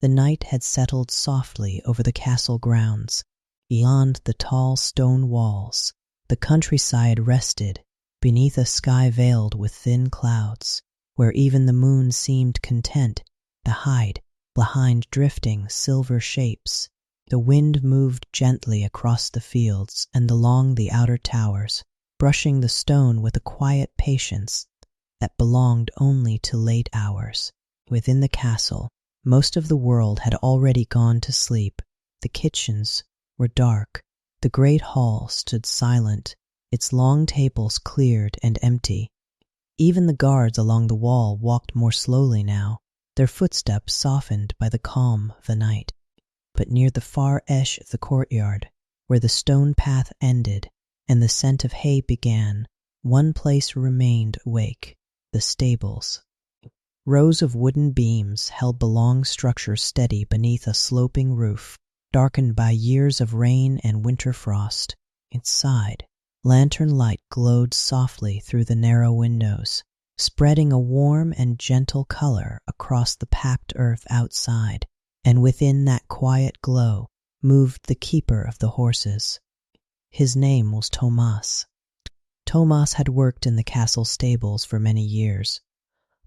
The night had settled softly over the castle grounds. Beyond the tall stone walls, the countryside rested beneath a sky veiled with thin clouds, where even the moon seemed content to hide behind drifting silver shapes. The wind moved gently across the fields and along the outer towers, brushing the stone with a quiet patience that belonged only to late hours. Within the castle, most of the world had already gone to sleep. The kitchens were dark. The great hall stood silent, its long tables cleared and empty. Even the guards along the wall walked more slowly now, their footsteps softened by the calm of the night. But near the far edge of the courtyard, where the stone path ended and the scent of hay began, one place remained awake: the stables. Rows of wooden beams held the long structure steady beneath a sloping roof, darkened by years of rain and winter frost. Inside, lantern light glowed softly through the narrow windows, spreading a warm and gentle color across the packed earth outside, and within that quiet glow moved the keeper of the horses. His name was Tomas. Tomas had worked in the castle stables for many years,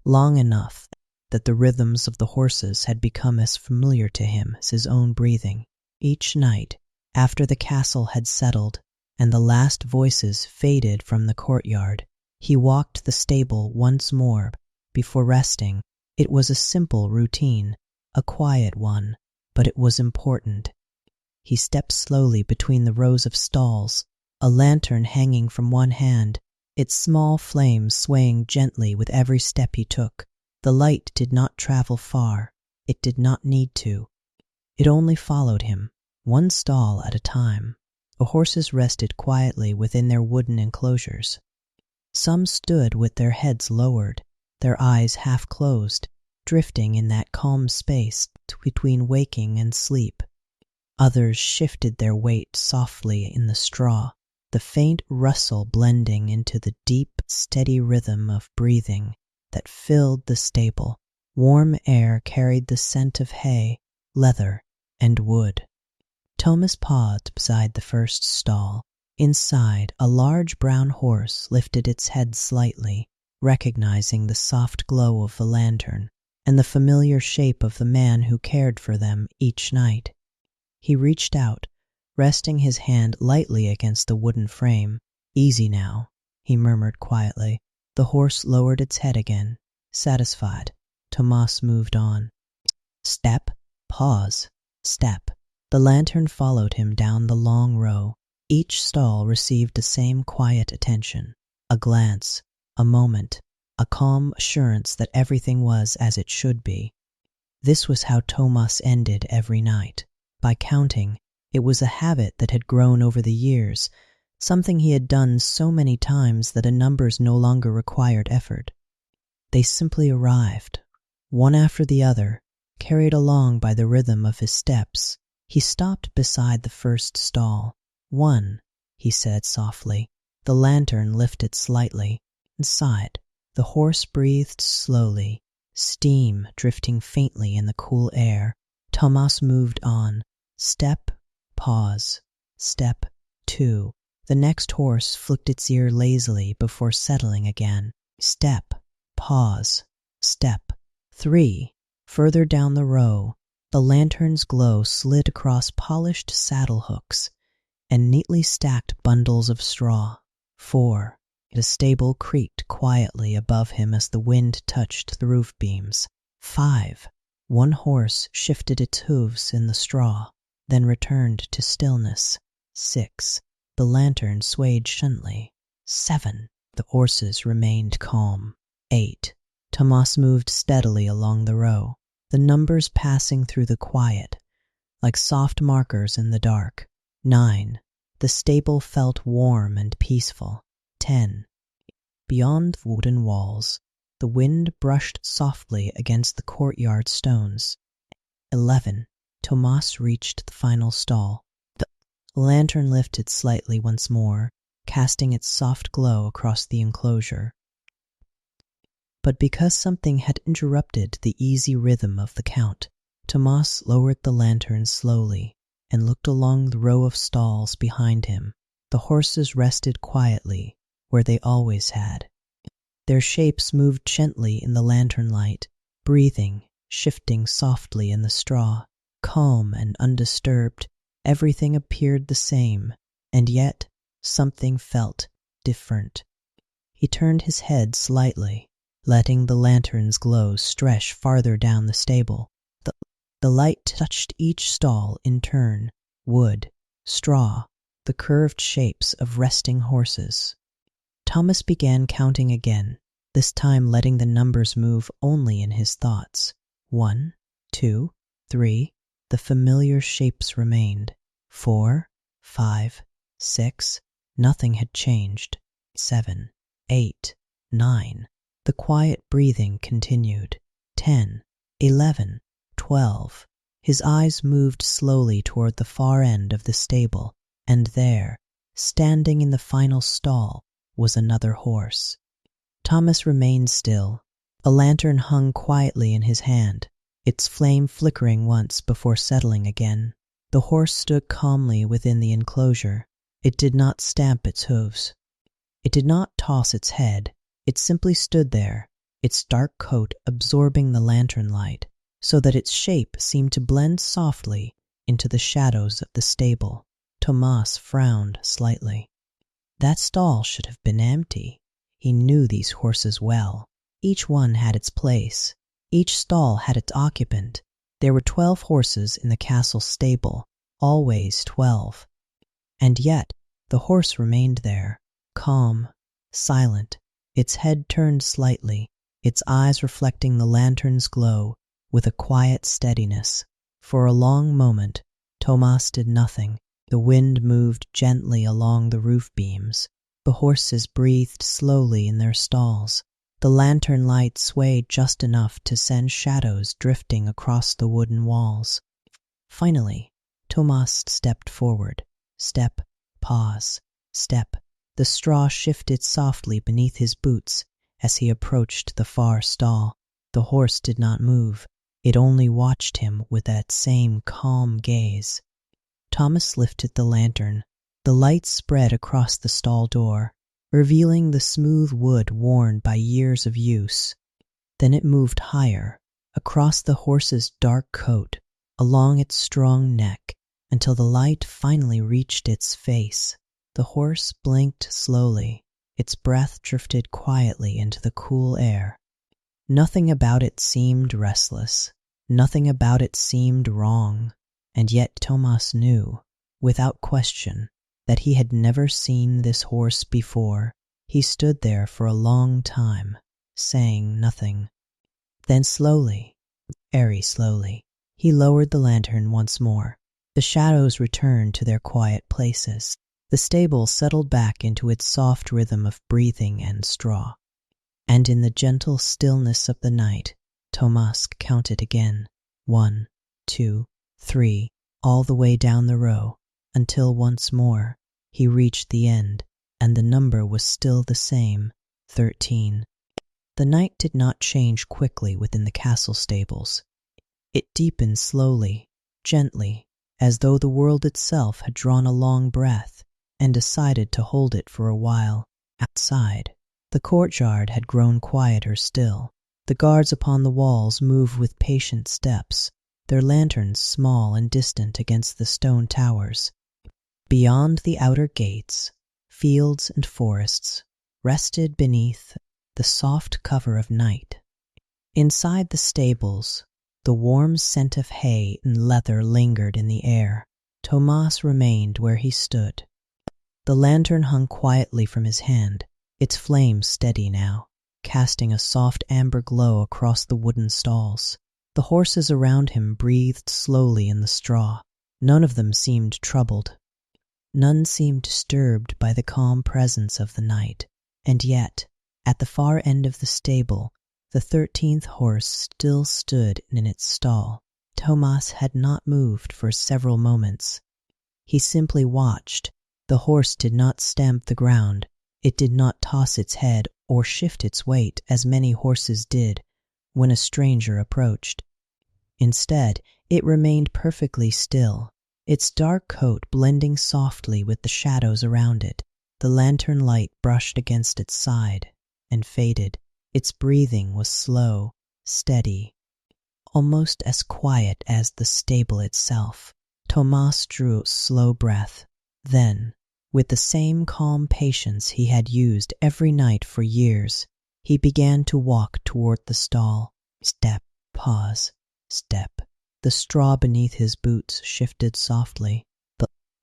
long enough that the rhythms of the horses had become as familiar to him as his own breathing. Each night, after the castle had settled and the last voices faded from the courtyard, he walked the stable once more before resting. It was a simple routine, a quiet one, but it was important. He stepped slowly between the rows of stalls, a lantern hanging from one hand, its small flame swaying gently with every step he took. The light did not travel far. It did not need to. It only followed him, one stall at a time. The horses rested quietly within their wooden enclosures. Some stood with their heads lowered, their eyes half closed, drifting in that calm space between waking and sleep. Others shifted their weight softly in the straw, the faint rustle blending into the deep, steady rhythm of breathing that filled the stable. Warm air carried the scent of hay, leather, and wood. Thomas paused beside the first stall. Inside, a large brown horse lifted its head slightly, recognizing the soft glow of the lantern and the familiar shape of the man who cared for them each night. He reached out, resting his hand lightly against the wooden frame. "Easy now," he murmured quietly. The horse lowered its head again. Satisfied, Tomas moved on. Step, pause, step. The lantern followed him down the long row. Each stall received the same quiet attention, a glance, a moment, a calm assurance that everything was as it should be. This was how Tomas ended every night, by counting. It was a habit that had grown over the years, something he had done so many times that the numbers no longer required effort. They simply arrived, one after the other, carried along by the rhythm of his steps. He stopped beside the first stall. "One," he said softly. The lantern lifted slightly. Inside, the horse breathed slowly, steam drifting faintly in the cool air. Tomas moved on. Step, pause, step, two. The next horse flicked its ear lazily before settling again. Step, pause, step, three. Further down the row, the lantern's glow slid across polished saddle hooks and neatly stacked bundles of straw. 4. The stable creaked quietly above him as the wind touched the roof beams. 5. One horse shifted its hooves in the straw, then returned to stillness. 6. The lantern swayed gently. 7. The horses remained calm. 8. Tomas moved steadily along the row, the numbers passing through the quiet, like soft markers in the dark. 9. The stable felt warm and peaceful. 10. Beyond the wooden walls, the wind brushed softly against the courtyard stones. 11. Tomas reached the final stall. The lantern lifted slightly once more, casting its soft glow across the enclosure. But because something had interrupted the easy rhythm of the count, Tomas lowered the lantern slowly and looked along the row of stalls behind him. The horses rested quietly where they always had. Their shapes moved gently in the lantern light, breathing, shifting softly in the straw. Calm and undisturbed, everything appeared the same, and yet something felt different. He turned his head slightly, letting the lantern's glow stretch farther down the stable. The light touched each stall in turn, wood, straw, the curved shapes of resting horses. Thomas began counting again, this time letting the numbers move only in his thoughts. 1, 2, 3, the familiar shapes remained. 4, 5, 6, nothing had changed. 7, 8, 9, the quiet breathing continued. 10, 11, 12. His eyes moved slowly toward the far end of the stable, and there, standing in the final stall, was another horse. Thomas remained still. A lantern hung quietly in his hand, its flame flickering once before settling again. The horse stood calmly within the enclosure. It did not stamp its hooves. It did not toss its head. It simply stood there, its dark coat absorbing the lantern light, so that its shape seemed to blend softly into the shadows of the stable. Tomas frowned slightly. That stall should have been empty. He knew these horses well. Each one had its place. Each stall had its occupant. There were 12 horses in the castle stable, always 12. And yet the horse remained there, calm, silent, its head turned slightly, its eyes reflecting the lantern's glow with a quiet steadiness. For a long moment, Tomas did nothing. The wind moved gently along the roof beams. The horses breathed slowly in their stalls. The lantern light swayed just enough to send shadows drifting across the wooden walls. Finally, Tomas stepped forward. Step, pause, step. The straw shifted softly beneath his boots as he approached the far stall. The horse did not move. It only watched him with that same calm gaze. Thomas lifted the lantern. The light spread across the stall door, revealing the smooth wood worn by years of use. Then it moved higher, across the horse's dark coat, along its strong neck, until the light finally reached its face. The horse blinked slowly. Its breath drifted quietly into the cool air. Nothing about it seemed restless. Nothing about it seemed wrong. And yet Tomas knew, without question, that he had never seen this horse before. He stood there for a long time, saying nothing. Then slowly, very slowly, he lowered the lantern once more. The shadows returned to their quiet places. The stable settled back into its soft rhythm of breathing and straw. And in the gentle stillness of the night, Tomas counted again. 1, 2, 3, all the way down the row, until once more he reached the end, and the number was still the same, 13. The night did not change quickly within the castle stables. It deepened slowly, gently, as though the world itself had drawn a long breath and decided to hold it for a while. Outside, the courtyard had grown quieter still. The guards upon the walls moved with patient steps, their lanterns small and distant against the stone towers. Beyond the outer gates, fields and forests rested beneath the soft cover of night. Inside the stables, the warm scent of hay and leather lingered in the air. Tomas remained where he stood. The lantern hung quietly from his hand, its flame steady now, casting a soft amber glow across the wooden stalls. The horses around him breathed slowly in the straw. None of them seemed troubled. None seemed disturbed by the calm presence of the night. And yet, at the far end of the stable, the 13th horse still stood in its stall. Tomas had not moved for several moments. He simply watched. The horse did not stamp the ground. It did not toss its head or shift its weight as many horses did when a stranger approached. Instead, it remained perfectly still, its dark coat blending softly with the shadows around it. The lantern light brushed against its side and faded. Its breathing was slow, steady, almost as quiet as the stable itself. Tomas drew a slow breath. Then, with the same calm patience he had used every night for years, he began to walk toward the stall. Step, pause, step. The straw beneath his boots shifted softly.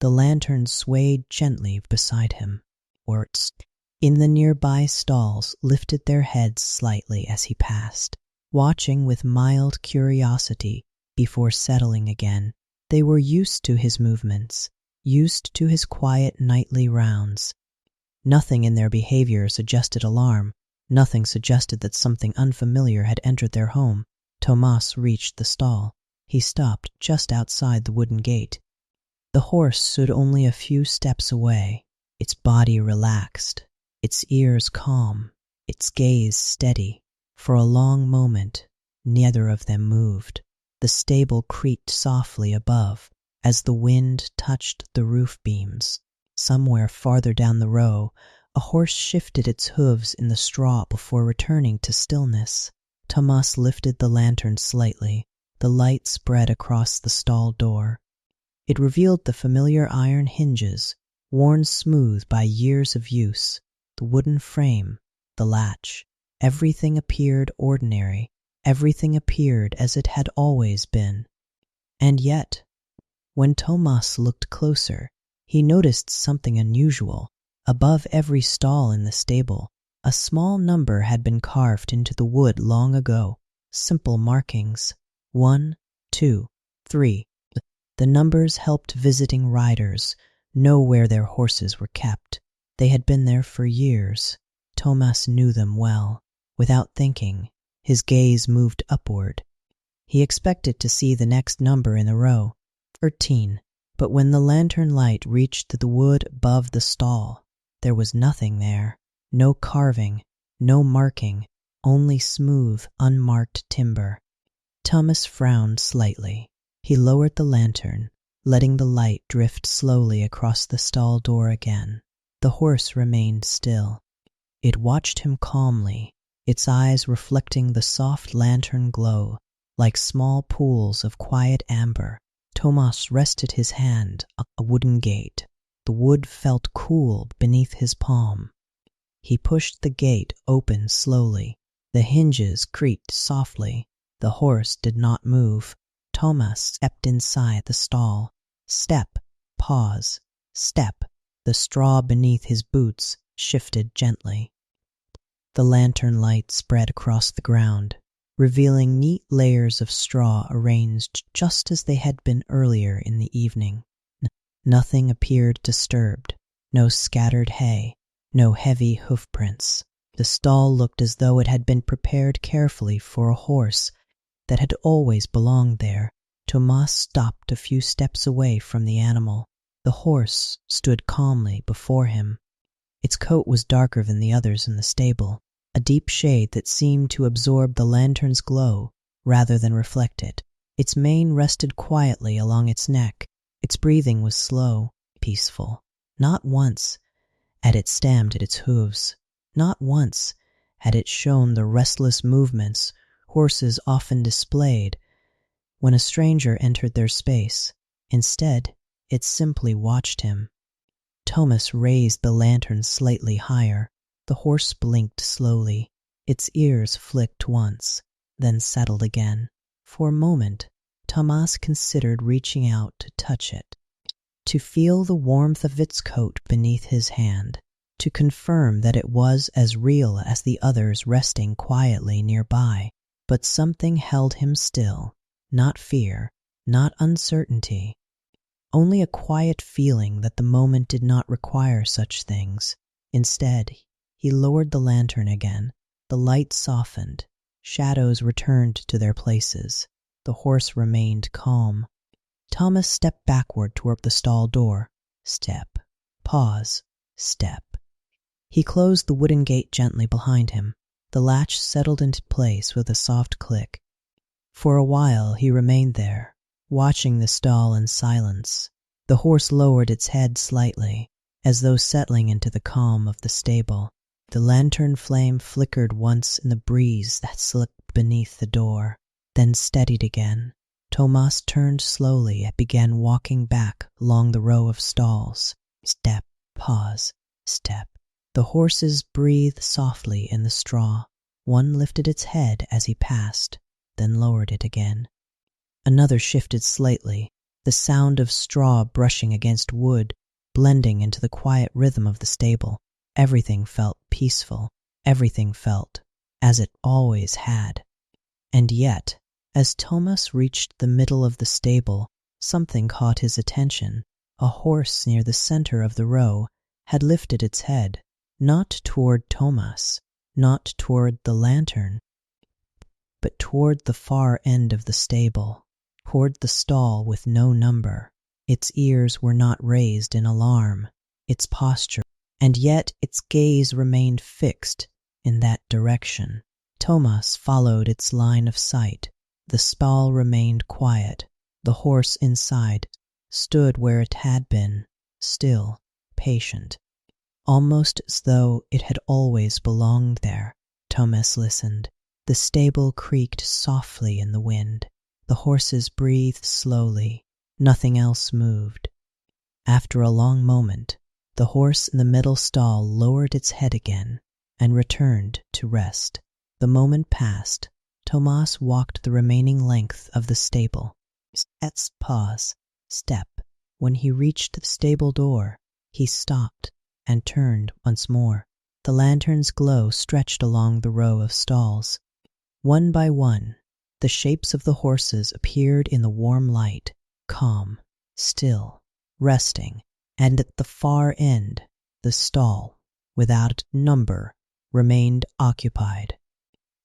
The lantern swayed gently beside him. Orts in the nearby stalls lifted their heads slightly as he passed, watching with mild curiosity before settling again. They were used to his movements, used to his quiet nightly rounds. Nothing in their behavior suggested alarm. Nothing suggested that something unfamiliar had entered their home. Tomas reached the stall. He stopped just outside the wooden gate. The horse stood only a few steps away, its body relaxed, its ears calm, its gaze steady. For a long moment, neither of them moved. The stable creaked softly above as the wind touched the roof beams. Somewhere farther down the row, a horse shifted its hooves in the straw before returning to stillness. Tomas lifted the lantern slightly. The light spread across the stall door. It revealed the familiar iron hinges, worn smooth by years of use, the wooden frame, the latch. Everything appeared ordinary. Everything appeared as it had always been. And yet, when Tomas looked closer, he noticed something unusual. Above every stall in the stable, a small number had been carved into the wood long ago. Simple markings. 1, 2, 3. The numbers helped visiting riders know where their horses were kept. They had been there for years. Tomas knew them well. Without thinking, his gaze moved upward. He expected to see the next number in the row, 13. But when the lantern light reached the wood above the stall, there was nothing there. No carving, no marking, only smooth, unmarked timber. Thomas frowned slightly. He lowered the lantern, letting the light drift slowly across the stall door again. The horse remained still. It watched him calmly, its eyes reflecting the soft lantern glow like small pools of quiet amber. Tomas rested his hand on a wooden gate. The wood felt cool beneath his palm. He pushed the gate open slowly. The hinges creaked softly. The horse did not move. Tomas stepped inside the stall. Step, pause, step. The straw beneath his boots shifted gently. The lantern light spread across the ground, revealing neat layers of straw arranged just as they had been earlier in the evening. Nothing appeared disturbed. No scattered hay, no heavy hoofprints. The stall looked as though it had been prepared carefully for a horse that had always belonged there. Tomas stopped a few steps away from the animal. The horse stood calmly before him. Its coat was darker than the others in the stable, a deep shade that seemed to absorb the lantern's glow rather than reflect it. Its mane rested quietly along its neck. Its breathing was slow, peaceful. Not once had it stamped at its hooves. Not once had it shown the restless movements horses often displayed when a stranger entered their space. Instead, it simply watched him. Tomas raised the lantern slightly higher. The horse blinked slowly. Its ears flicked once, then settled again. For a moment, Tomas considered reaching out to touch it, to feel the warmth of its coat beneath his hand, to confirm that it was as real as the others resting quietly nearby. But something held him still, not fear, not uncertainty, only a quiet feeling that the moment did not require such things. Instead, he lowered the lantern again. The light softened. Shadows returned to their places. The horse remained calm. Thomas stepped backward toward the stall door. Step, pause, step. He closed the wooden gate gently behind him. The latch settled into place with a soft click. For a while he remained there, watching the stall in silence. The horse lowered its head slightly, as though settling into the calm of the stable. The lantern flame flickered once in the breeze that slipped beneath the door, then steadied again. Tomas turned slowly and began walking back along the row of stalls. Step, pause, step. The horses breathed softly in the straw. One lifted its head as he passed, then lowered it again. Another shifted slightly, the sound of straw brushing against wood blending into the quiet rhythm of the stable. Everything felt peaceful. Everything felt as it always had. And yet, as Tomas reached the middle of the stable, something caught his attention. A horse near the center of the row had lifted its head, not toward Tomas, not toward the lantern, but toward the far end of the stable, toward the stall with no number. Its ears were not raised in alarm, its posture, and yet its gaze remained fixed in that direction. Tomas followed its line of sight. The stall remained quiet. The horse inside stood where it had been, still, patient, almost as though it had always belonged there. Tomas listened. The stable creaked softly in the wind. The horses breathed slowly. Nothing else moved. After a long moment, the horse in the middle stall lowered its head again and returned to rest. The moment passed. Tomas walked the remaining length of the stable. Pause, step. When he reached the stable door, he stopped and turned once more. The lantern's glow stretched along the row of stalls. One by one, the shapes of the horses appeared in the warm light, calm, still, resting, and at the far end, the stall, without number, remained occupied.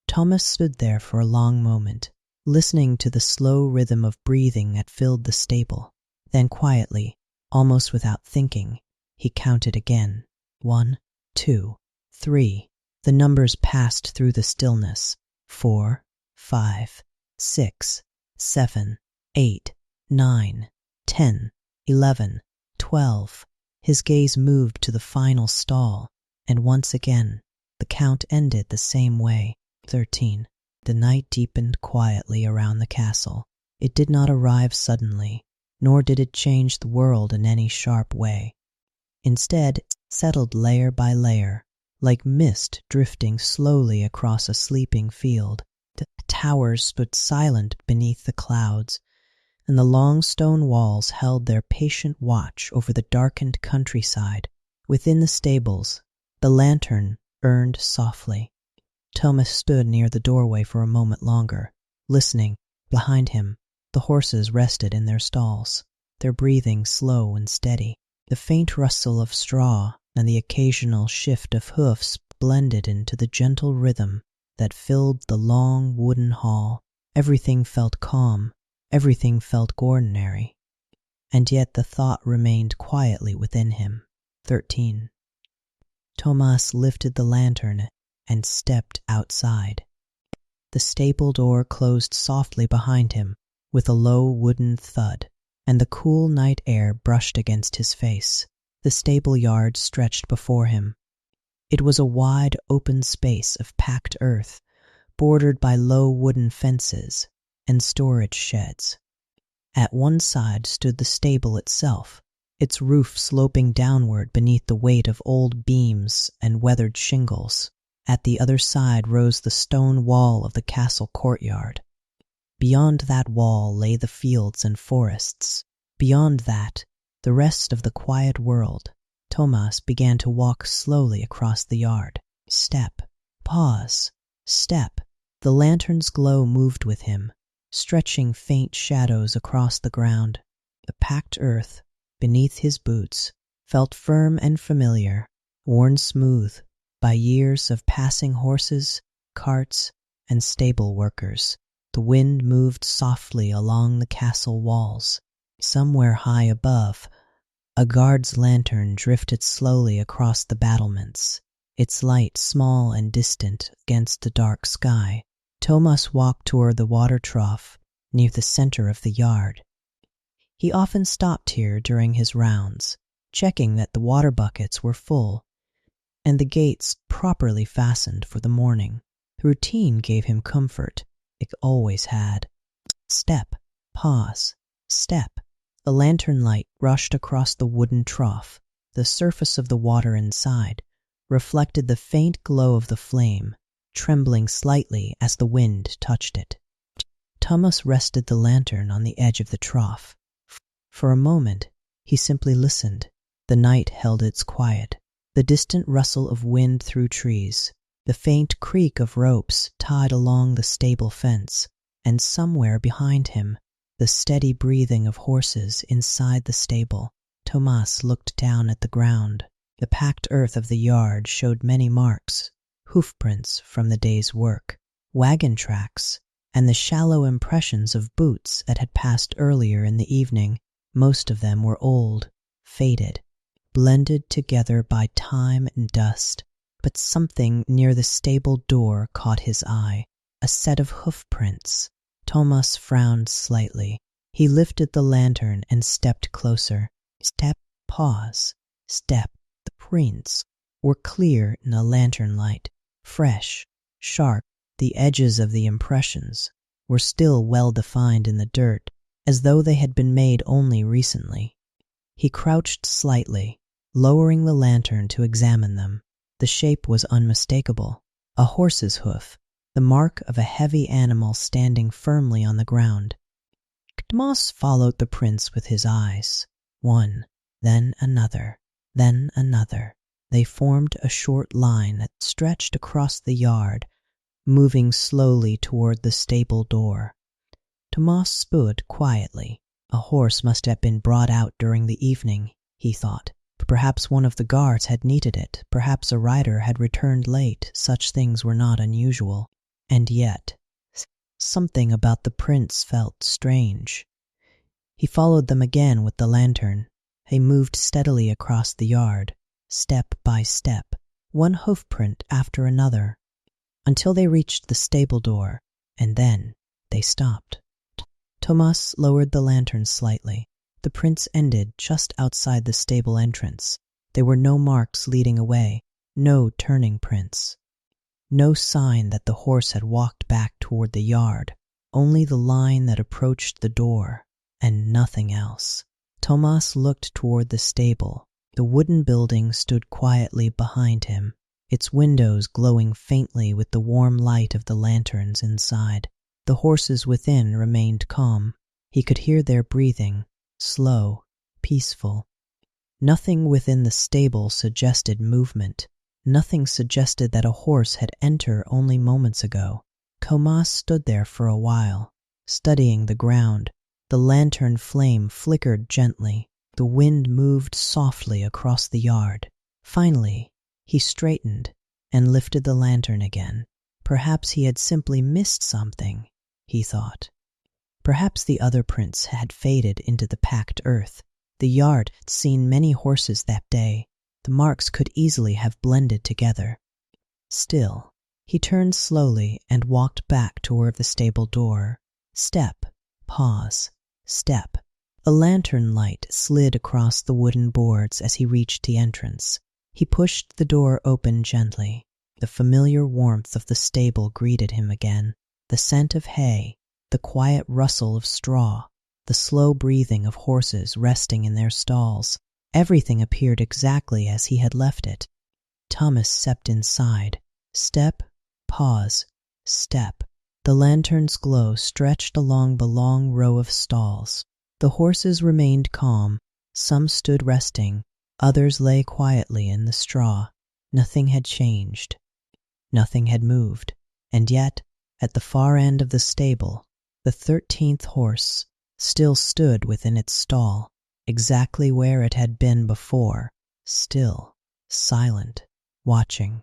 Tomas stood there for a long moment, listening to the slow rhythm of breathing that filled the stable. Then quietly, almost without thinking, he counted again. 1, 2, 3. The numbers passed through the stillness. 4, 5, 6, 7, 8, 9, 10, 11, 12. His gaze moved to the final stall, and once again, the count ended the same way. 13. The night deepened quietly around the castle. It did not arrive suddenly, nor did it change the world in any sharp way. Instead, it settled layer by layer, like mist drifting slowly across a sleeping field. The towers stood silent beneath the clouds, and the long stone walls held their patient watch over the darkened countryside. Within the stables, the lantern burned softly. Tomas stood near the doorway for a moment longer, listening. Behind him, the horses rested in their stalls, their breathing slow and steady. The faint rustle of straw and the occasional shift of hoofs blended into the gentle rhythm that filled the long wooden hall. Everything felt calm, everything felt ordinary, and yet the thought remained quietly within him. 13. Tomas lifted the lantern and stepped outside. The stable door closed softly behind him with a low wooden thud, and the cool night air brushed against his face. The stable yard stretched before him. It was a wide open space of packed earth, bordered by low wooden fences and storage sheds. At one side stood the stable itself, its roof sloping downward beneath the weight of old beams and weathered shingles. At the other side rose the stone wall of the castle courtyard. Beyond that wall lay the fields and forests. Beyond that, the rest of the quiet world. Tomas began to walk slowly across the yard. Step, pause, step. The lantern's glow moved with him, stretching faint shadows across the ground. The packed earth beneath his boots felt firm and familiar, worn smooth by years of passing horses, carts, and stable workers. The wind moved softly along the castle walls. Somewhere high above, a guard's lantern drifted slowly across the battlements, its light small and distant against the dark sky. Thomas walked toward the water trough near the center of the yard. He often stopped here during his rounds, checking that the water buckets were full and the gates properly fastened for the morning. The routine gave him comfort. It always had. Step, pause, step. The lantern light rushed across the wooden trough. The surface of the water inside reflected the faint glow of the flame, trembling slightly as the wind touched it. Thomas rested the lantern on the edge of the trough. For a moment, he simply listened. The night held its quiet. The distant rustle of wind through trees, the faint creak of ropes tied along the stable fence, and somewhere behind him, the steady breathing of horses inside the stable. Thomas looked down at the ground. The packed earth of the yard showed many marks, hoofprints from the day's work, wagon tracks, and the shallow impressions of boots that had passed earlier in the evening. Most of them were old, faded, blended together by time and dust. But something near the stable door caught his eye, a set of hoofprints. Thomas frowned slightly. He lifted the lantern and stepped closer. Step, pause, step. The prints were clear in the lantern light, fresh, sharp. The edges of the impressions were still well defined in the dirt, as though they had been made only recently. He crouched slightly, lowering the lantern to examine them. The shape was unmistakable. A horse's hoof, the mark of a heavy animal standing firmly on the ground. Thomas followed the prints with his eyes. One, then another, then another. They formed a short line that stretched across the yard, moving slowly toward the stable door. Thomas stood quietly. A horse must have been brought out during the evening, he thought. Perhaps one of the guards had needed it. Perhaps a rider had returned late. Such things were not unusual. And yet, something about the prints felt strange. He followed them again with the lantern. They moved steadily across the yard, step by step, one hoofprint after another, until they reached the stable door, and then they stopped. Thomas lowered the lantern slightly. The prints ended just outside the stable entrance. There were no marks leading away, no turning prints, no sign that the horse had walked back toward the yard, only the line that approached the door, and nothing else. Thomas looked toward the stable. The wooden building stood quietly behind him, its windows glowing faintly with the warm light of the lanterns inside. The horses within remained calm. He could hear their breathing, slow, peaceful. Nothing within the stable suggested movement. Nothing suggested that a horse had entered only moments ago. Thomas stood there for a while, studying the ground. The lantern flame flickered gently. The wind moved softly across the yard. Finally, he straightened and lifted the lantern again. Perhaps he had simply missed something, he thought. Perhaps the other prints had faded into the packed earth. The yard had seen many horses that day. The marks could easily have blended together. Still, he turned slowly and walked back toward the stable door. Step, pause, step. A lantern light slid across the wooden boards as he reached the entrance. He pushed the door open gently. The familiar warmth of the stable greeted him again. The scent of hay, the quiet rustle of straw, the slow breathing of horses resting in their stalls. Everything appeared exactly as he had left it. Thomas stepped inside. Step, pause, step. The lantern's glow stretched along the long row of stalls. The horses remained calm. Some stood resting. Others lay quietly in the straw. Nothing had changed. Nothing had moved. And yet, at the far end of the stable, the 13th horse still stood within its stall, exactly where it had been before, still, silent, watching.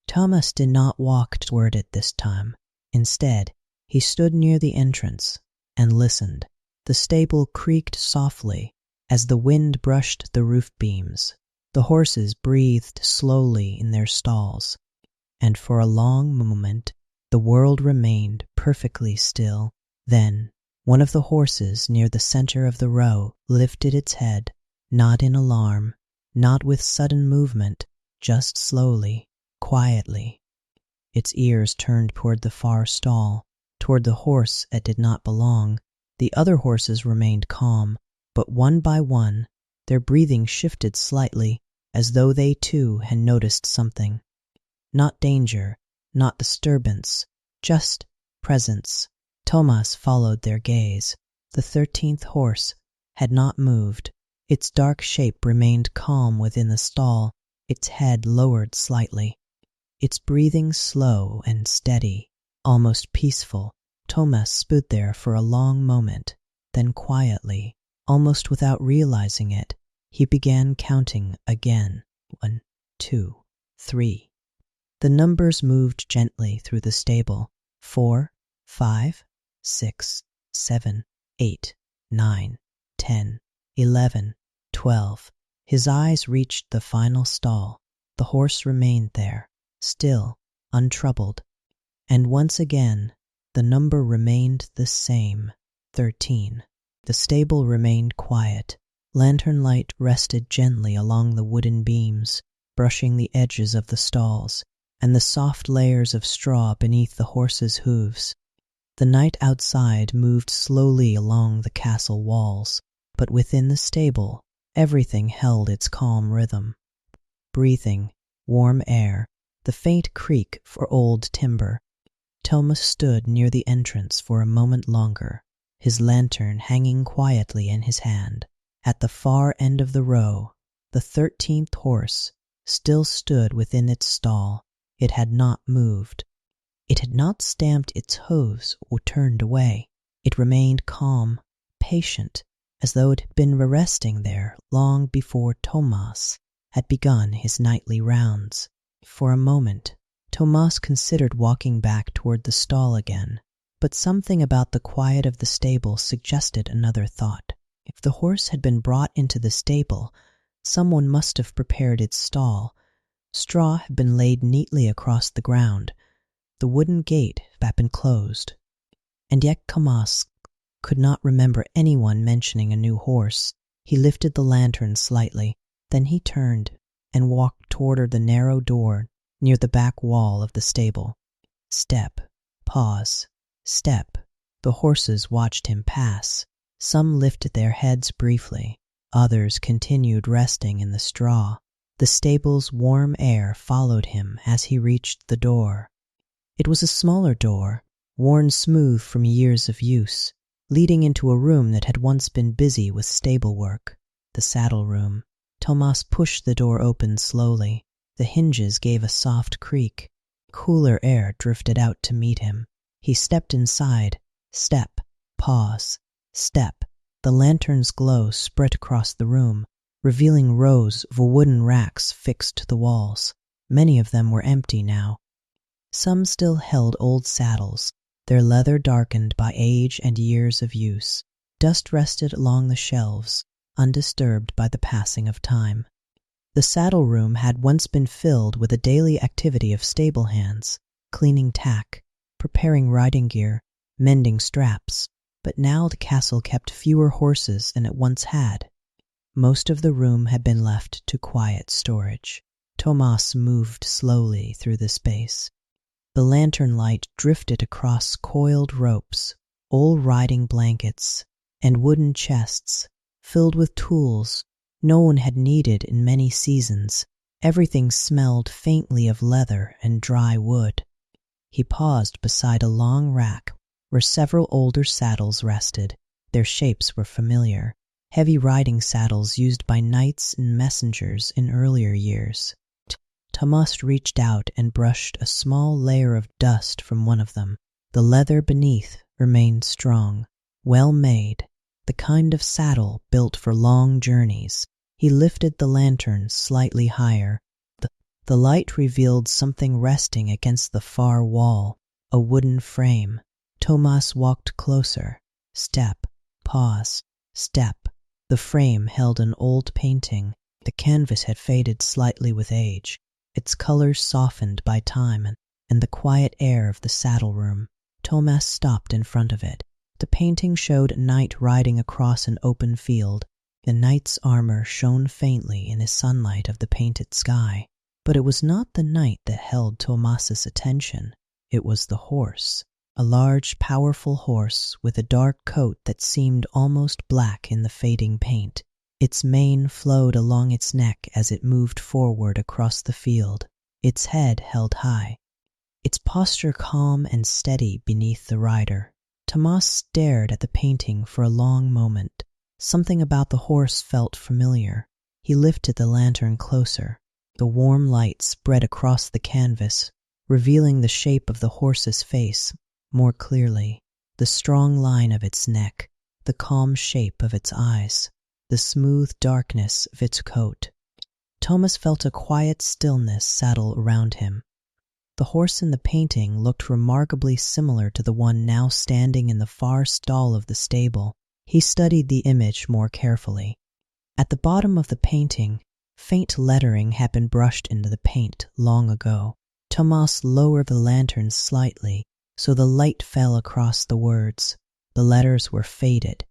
Thomas did not walk toward it this time. Instead, he stood near the entrance and listened. The stable creaked softly as the wind brushed the roof beams. The horses breathed slowly in their stalls, and for a long moment The world remained perfectly still. Then, one of the horses near the center of the row lifted its head, not in alarm, not with sudden movement, just slowly, quietly. Its ears turned toward the far stall, toward the horse it did not belong. The other horses remained calm, but one by one, their breathing shifted slightly, as though they too had noticed something. Not danger, not disturbance, just presence. Thomas followed their gaze. The 13th horse had not moved. Its dark shape remained calm within the stall, its head lowered slightly. Its breathing slow and steady, almost peaceful. Thomas stood there for a long moment. Then quietly, almost without realizing it, he began counting again. 1, 2, 3. The numbers moved gently through the stable. 4, 5, 6, 7, 8, 9, 10, 11, 12. His eyes reached the final stall. The horse remained there, still, untroubled. And once again, the number remained the same, 13. The stable remained quiet. Lantern light rested gently along the wooden beams, brushing the edges of the stalls, and the soft layers of straw beneath the horses' hooves. The night outside moved slowly along the castle walls, but within the stable, everything held its calm rhythm. Breathing, warm air, the faint creak for old timber. Thomas stood near the entrance for a moment longer, his lantern hanging quietly in his hand. At the far end of the row, the 13th horse still stood within its stall. It had not moved. It had not stamped its hooves or turned away. It remained calm, patient, as though it had been resting there long before Thomas had begun his nightly rounds. For a moment, Thomas considered walking back toward the stall again, but something about the quiet of the stable suggested another thought. If the horse had been brought into the stable, someone must have prepared its stall. Straw had been laid neatly across the ground. The wooden gate had been closed. And yet Thomas could not remember anyone mentioning a new horse. He lifted the lantern slightly, then he turned and walked toward the narrow door near the back wall of the stable. Step, pause, step. The horses watched him pass. Some lifted their heads briefly. Others continued resting in the straw. The stable's warm air followed him as he reached the door. It was a smaller door, worn smooth from years of use, leading into a room that had once been busy with stable work. The saddle room. Thomas pushed the door open slowly. The hinges gave a soft creak. Cooler air drifted out to meet him. He stepped inside. Step, pause, step. The lantern's glow spread across the room, revealing rows of wooden racks fixed to the walls. Many of them were empty now. Some still held old saddles, their leather darkened by age and years of use. Dust rested along the shelves, undisturbed by the passing of time. The saddle room had once been filled with the daily activity of stable hands, cleaning tack, preparing riding gear, mending straps, but now the castle kept fewer horses than it once had. Most of the room had been left to quiet storage. Thomas moved slowly through the space. The lantern light drifted across coiled ropes, old riding blankets, and wooden chests filled with tools no one had needed in many seasons. Everything smelled faintly of leather and dry wood. He paused beside a long rack where several older saddles rested. Their shapes were familiar, heavy riding saddles used by knights and messengers in earlier years. Thomas reached out and brushed a small layer of dust from one of them. The leather beneath remained strong, well made, the kind of saddle built for long journeys. He lifted the lantern slightly higher. The light revealed something resting against the far wall, a wooden frame. Thomas walked closer. Step, pause, step. The frame held an old painting. The canvas had faded slightly with age, its colors softened by time, and the quiet air of the saddle room. Thomas stopped in front of it. The painting showed a knight riding across an open field. The knight's armor shone faintly in the sunlight of the painted sky. But it was not the knight that held Thomas's attention. It was the horse. A large, powerful horse with a dark coat that seemed almost black in the fading paint. Its mane flowed along its neck as it moved forward across the field, its head held high, its posture calm and steady beneath the rider. Thomas stared at the painting for a long moment. Something about the horse felt familiar. He lifted the lantern closer. The warm light spread across the canvas, revealing the shape of the horse's face more clearly, the strong line of its neck, the calm shape of its eyes, the smooth darkness of its coat. Thomas felt a quiet stillness settle around him. The horse in the painting looked remarkably similar to the one now standing in the far stall of the stable. He studied the image more carefully. At the bottom of the painting, faint lettering had been brushed into the paint long ago. Thomas lowered the lantern slightly so the light fell across the words. The letters were faded,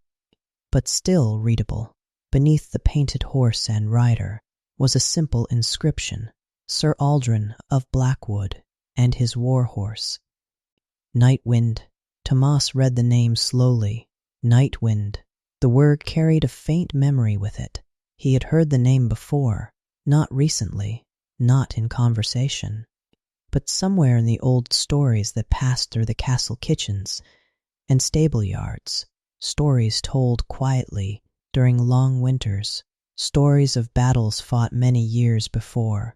but still readable. Beneath the painted horse and rider was a simple inscription: Sir Aldrin of Blackwood and his war horse. Nightwind. Thomas read the name slowly. Nightwind. The word carried a faint memory with it. He had heard the name before, not recently, not in conversation, but somewhere in the old stories that passed through the castle kitchens and stable yards, stories told quietly during long winters, stories of battles fought many years before.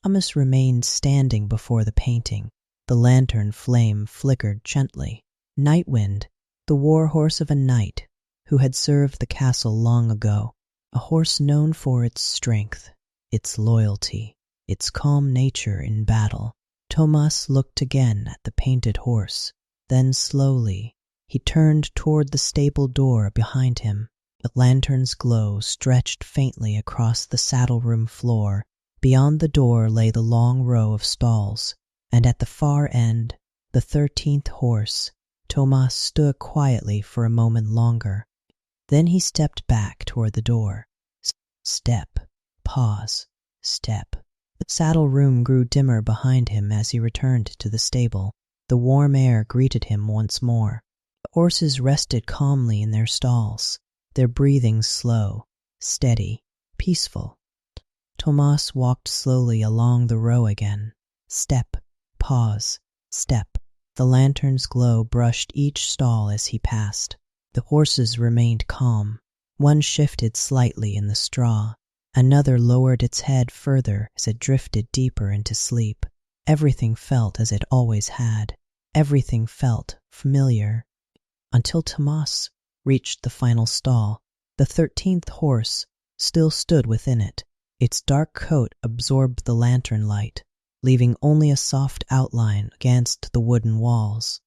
Thomas remained standing before the painting. The lantern flame flickered gently. Nightwind, the war horse of a knight who had served the castle long ago, a horse known for its strength, its loyalty, its calm nature in battle. Thomas looked again at the painted horse. Then slowly he turned toward the stable door behind him. The lantern's glow stretched faintly across the saddle room floor. Beyond the door lay the long row of stalls, and at the far end, the 13th horse. Thomas stood quietly for a moment longer. Then he stepped back toward the door. Step, pause, step. The saddle room grew dimmer behind him as he returned to the stable. The warm air greeted him once more. The horses rested calmly in their stalls, their breathing slow, steady, peaceful. Thomas walked slowly along the row again. Step, pause, step. The lantern's glow brushed each stall as he passed. The horses remained calm. One shifted slightly in the straw. Another lowered its head further as it drifted deeper into sleep. Everything felt as it always had. Everything felt familiar. Until Thomas reached the final stall. The 13th horse still stood within it. Its dark coat absorbed the lantern light, leaving only a soft outline against the wooden walls.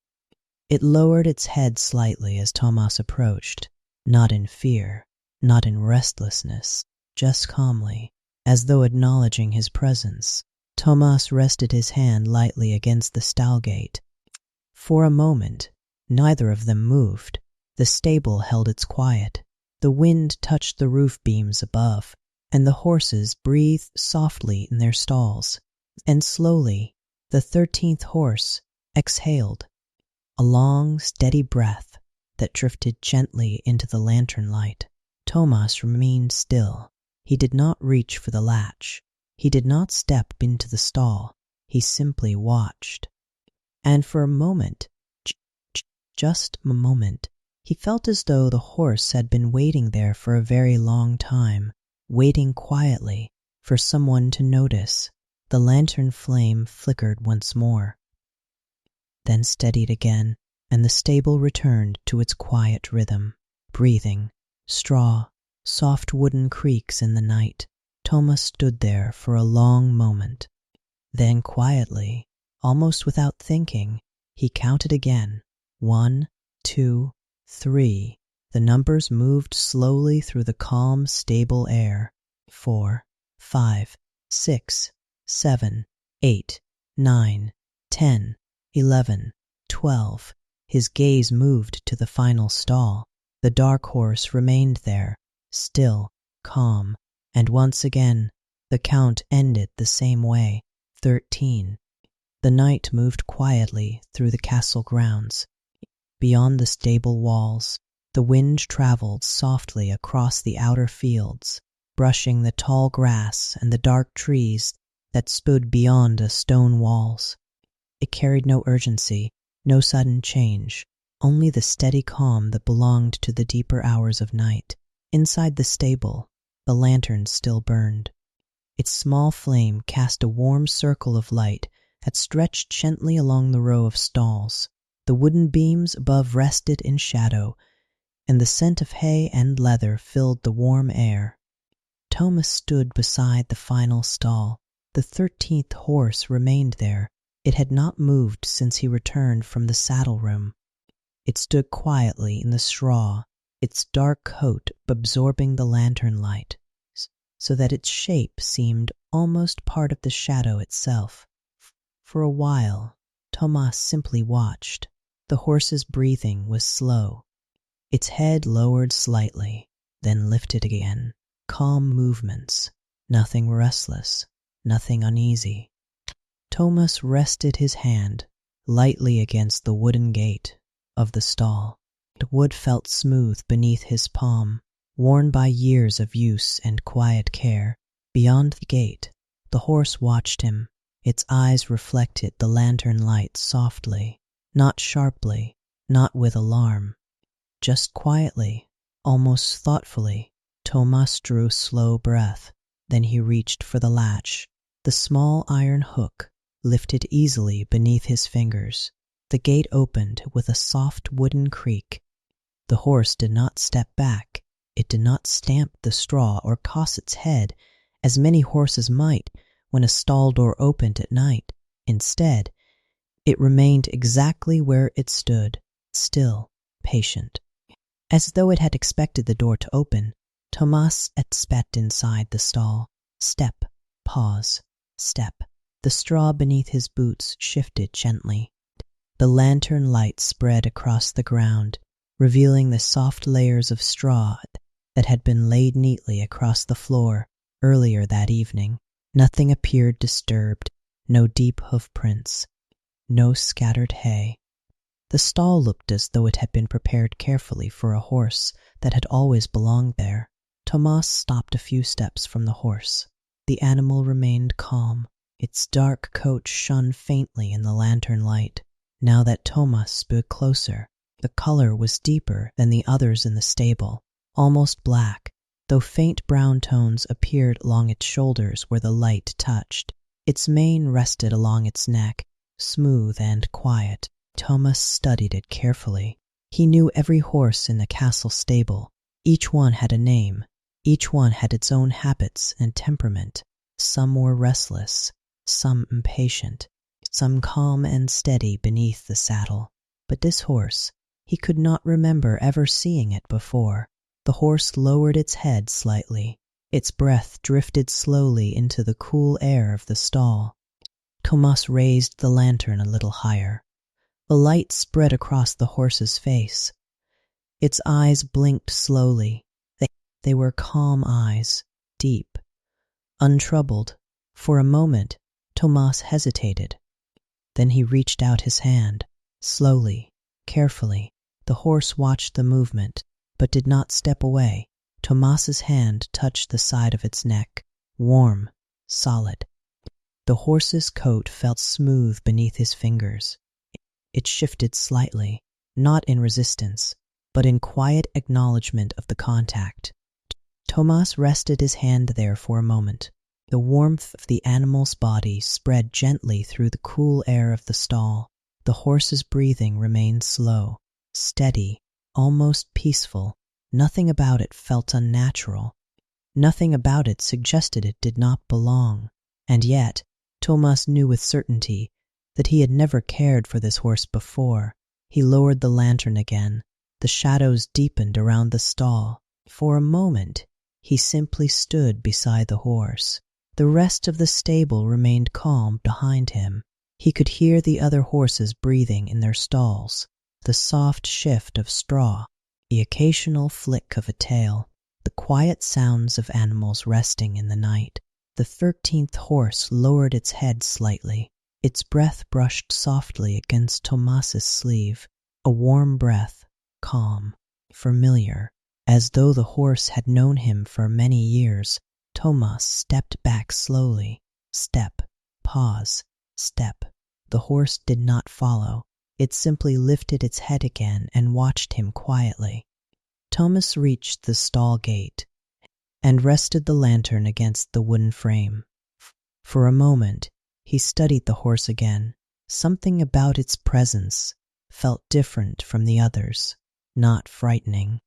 It lowered its head slightly as Thomas approached, not in fear, not in restlessness, just calmly, as though acknowledging his presence. Thomas rested his hand lightly against the stall gate. For a moment, neither of them moved. The stable held its quiet. The wind touched the roof beams above, and the horses breathed softly in their stalls. And slowly, the 13th horse exhaled, a long, steady breath that drifted gently into the lantern light. Thomas remained still. He did not reach for the latch. He did not step into the stall. He simply watched. And for a moment, just a moment, he felt as though the horse had been waiting there for a very long time, waiting quietly for someone to notice. The lantern flame flickered once more, then steadied again, and the stable returned to its quiet rhythm. Breathing, straw, soft wooden creaks in the night. Thomas stood there for a long moment. Then quietly, almost without thinking, he counted again. 1, 2, 3. The numbers moved slowly through the calm, stable air. 4, 5, 6, 7, 8, 9, 10, 11, 12. His gaze moved to the final stall. The dark horse remained there, still, calm, and once again the count ended the same way. 13. The night moved quietly through the castle grounds. Beyond the stable walls, the wind traveled softly across the outer fields, brushing the tall grass and the dark trees that stood beyond the stone walls. It carried no urgency, no sudden change, only the steady calm that belonged to the deeper hours of night. Inside the stable, the lantern still burned. Its small flame cast a warm circle of light that stretched gently along the row of stalls. The wooden beams above rested in shadow, and the scent of hay and leather filled the warm air. Thomas stood beside the final stall. The 13th horse remained there. It had not moved since he returned from the saddle room. It stood quietly in the straw, its dark coat absorbing the lantern light, so that its shape seemed almost part of the shadow itself. For a while, Thomas simply watched. The horse's breathing was slow. Its head lowered slightly, then lifted again. Calm movements, nothing restless, nothing uneasy. Thomas rested his hand lightly against the wooden gate of the stall. The wood felt smooth beneath his palm, worn by years of use and quiet care. Beyond the gate, the horse watched him. Its eyes reflected the lantern light softly, not sharply, not with alarm. Just quietly, almost thoughtfully, Thomas drew a slow breath. Then he reached for the latch. The small iron hook lifted easily beneath his fingers. The gate opened with a soft wooden creak. The horse did not step back. It did not stamp the straw or toss its head, as many horses might when a stall door opened at night. Instead, it remained exactly where it stood, still, patient. As though it had expected the door to open, Thomas stepped inside the stall. Step, pause, step. The straw beneath his boots shifted gently. The lantern light spread across the ground, revealing the soft layers of straw that had been laid neatly across the floor earlier that evening. Nothing appeared disturbed, no deep hoof prints, no scattered hay. The stall looked as though it had been prepared carefully for a horse that had always belonged there. Thomas stopped a few steps from the horse. The animal remained calm. Its dark coat shone faintly in the lantern light. Now that Thomas stood closer, the color was deeper than the others in the stable, almost black, though faint brown tones appeared along its shoulders where the light touched. Its mane rested along its neck, smooth and quiet. Thomas studied it carefully. He knew every horse in the castle stable. Each one had a name. Each one had its own habits and temperament. Some were restless, some impatient, some calm and steady beneath the saddle. But this horse, he could not remember ever seeing it before. The horse lowered its head slightly. Its breath drifted slowly into the cool air of the stall. Thomas raised the lantern a little higher. The light spread across the horse's face. Its eyes blinked slowly. They were calm eyes, deep, untroubled. For a moment, Thomas hesitated. Then he reached out his hand, slowly, carefully. The horse watched the movement, but did not step away. Thomas's hand touched the side of its neck, warm, solid. The horse's coat felt smooth beneath his fingers. It shifted slightly, not in resistance, but in quiet acknowledgement of the contact. Thomas rested his hand there for a moment. The warmth of the animal's body spread gently through the cool air of the stall. The horse's breathing remained slow, steady, almost peaceful. Nothing about it felt unnatural. Nothing about it suggested it did not belong. And yet, Thomas knew with certainty that he had never cared for this horse before. He lowered the lantern again. The shadows deepened around the stall. For a moment, he simply stood beside the horse. The rest of the stable remained calm behind him. He could hear the other horses breathing in their stalls, the soft shift of straw, the occasional flick of a tail, the quiet sounds of animals resting in the night. The 13th horse lowered its head slightly. Its breath brushed softly against Tomas's sleeve, a warm breath, calm, familiar, as though the horse had known him for many years. Tomas stepped back slowly. Step, pause, step. The horse did not follow. It simply lifted its head again and watched him quietly. Tomas reached the stall gate and rested the lantern against the wooden frame. For a moment, he studied the horse again. Something about its presence felt different from the others, not frightening,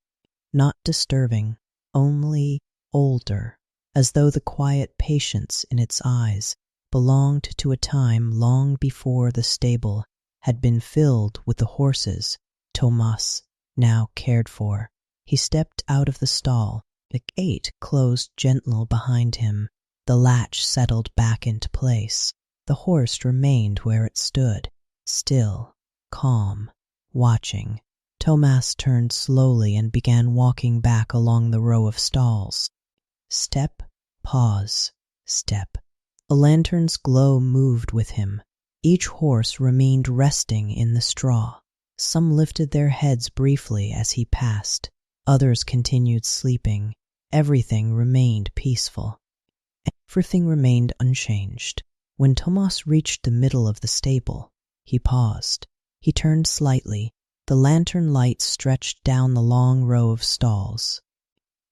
not disturbing, only older, as though the quiet patience in its eyes belonged to a time long before the stable had been filled with the horses Tomas now cared for. He stepped out of the stall. The gate closed gently behind him. The latch settled back into place. The horse remained where it stood, still, calm, watching. Tomas turned slowly and began walking back along the row of stalls. Step, pause, step. A lantern's glow moved with him. Each horse remained resting in the straw. Some lifted their heads briefly as he passed. Others continued sleeping. Everything remained peaceful. Everything remained unchanged. When Tomas reached the middle of the stable, he paused. He turned slightly. The lantern light stretched down the long row of stalls.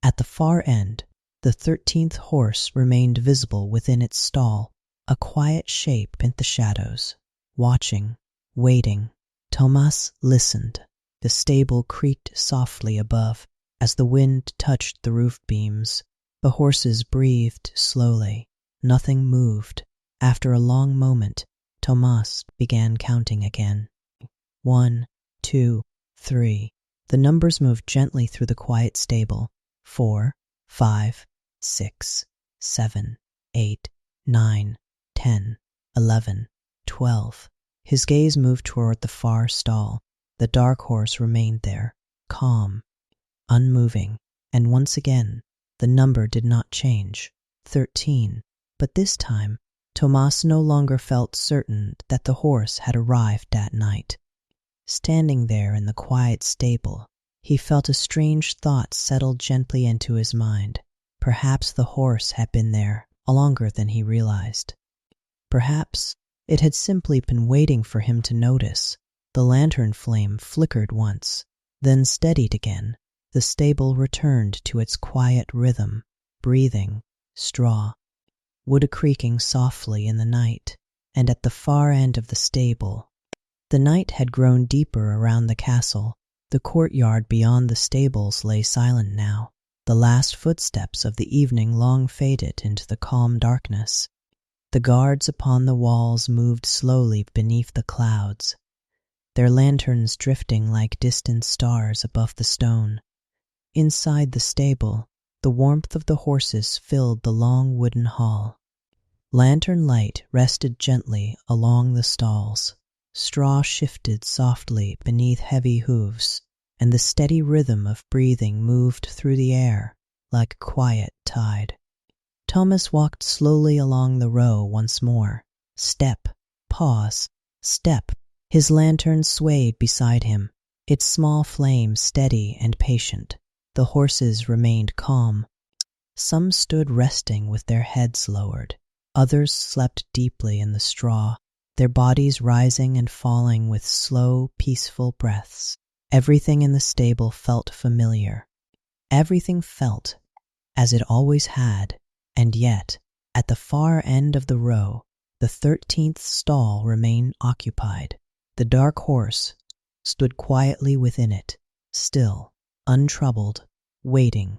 At the far end, the 13th horse remained visible within its stall, a quiet shape in the shadows, watching, waiting. Tomas listened. The stable creaked softly above as the wind touched the roof beams. The horses breathed slowly. Nothing moved. After a long moment, Tomas began counting again. 1, 2, 3. The numbers moved gently through the quiet stable. 4, 5, 6, 7, 8, 9, 10, 11, 12. His gaze moved toward the far stall. The dark horse remained there, calm, unmoving, and once again, the number did not change, 13. But this time, Tomas no longer felt certain that the horse had arrived that night. Standing there in the quiet stable, he felt a strange thought settle gently into his mind. Perhaps the horse had been there longer than he realized. Perhaps it had simply been waiting for him to notice. The lantern flame flickered once, then steadied again. The stable returned to its quiet rhythm, breathing, straw, wood creaking softly in the night. And at the far end of the stable, the night had grown deeper around the castle. The courtyard beyond the stables lay silent now. The last footsteps of the evening long faded into the calm darkness. The guards upon the walls moved slowly beneath the clouds, their lanterns drifting like distant stars above the stone. Inside the stable, the warmth of the horses filled the long wooden hall. Lantern light rested gently along the stalls. Straw shifted softly beneath heavy hooves, and the steady rhythm of breathing moved through the air like a quiet tide. Tomas walked slowly along the row once more. Step, pause, step. His lantern swayed beside him, its small flame steady and patient. The horses remained calm. Some stood resting with their heads lowered. Others slept deeply in the straw, their bodies rising and falling with slow, peaceful breaths. Everything in the stable felt familiar. Everything felt as it always had, and yet, at the far end of the row, the 13th stall remained occupied. The dark horse stood quietly within it, still, untroubled, waiting.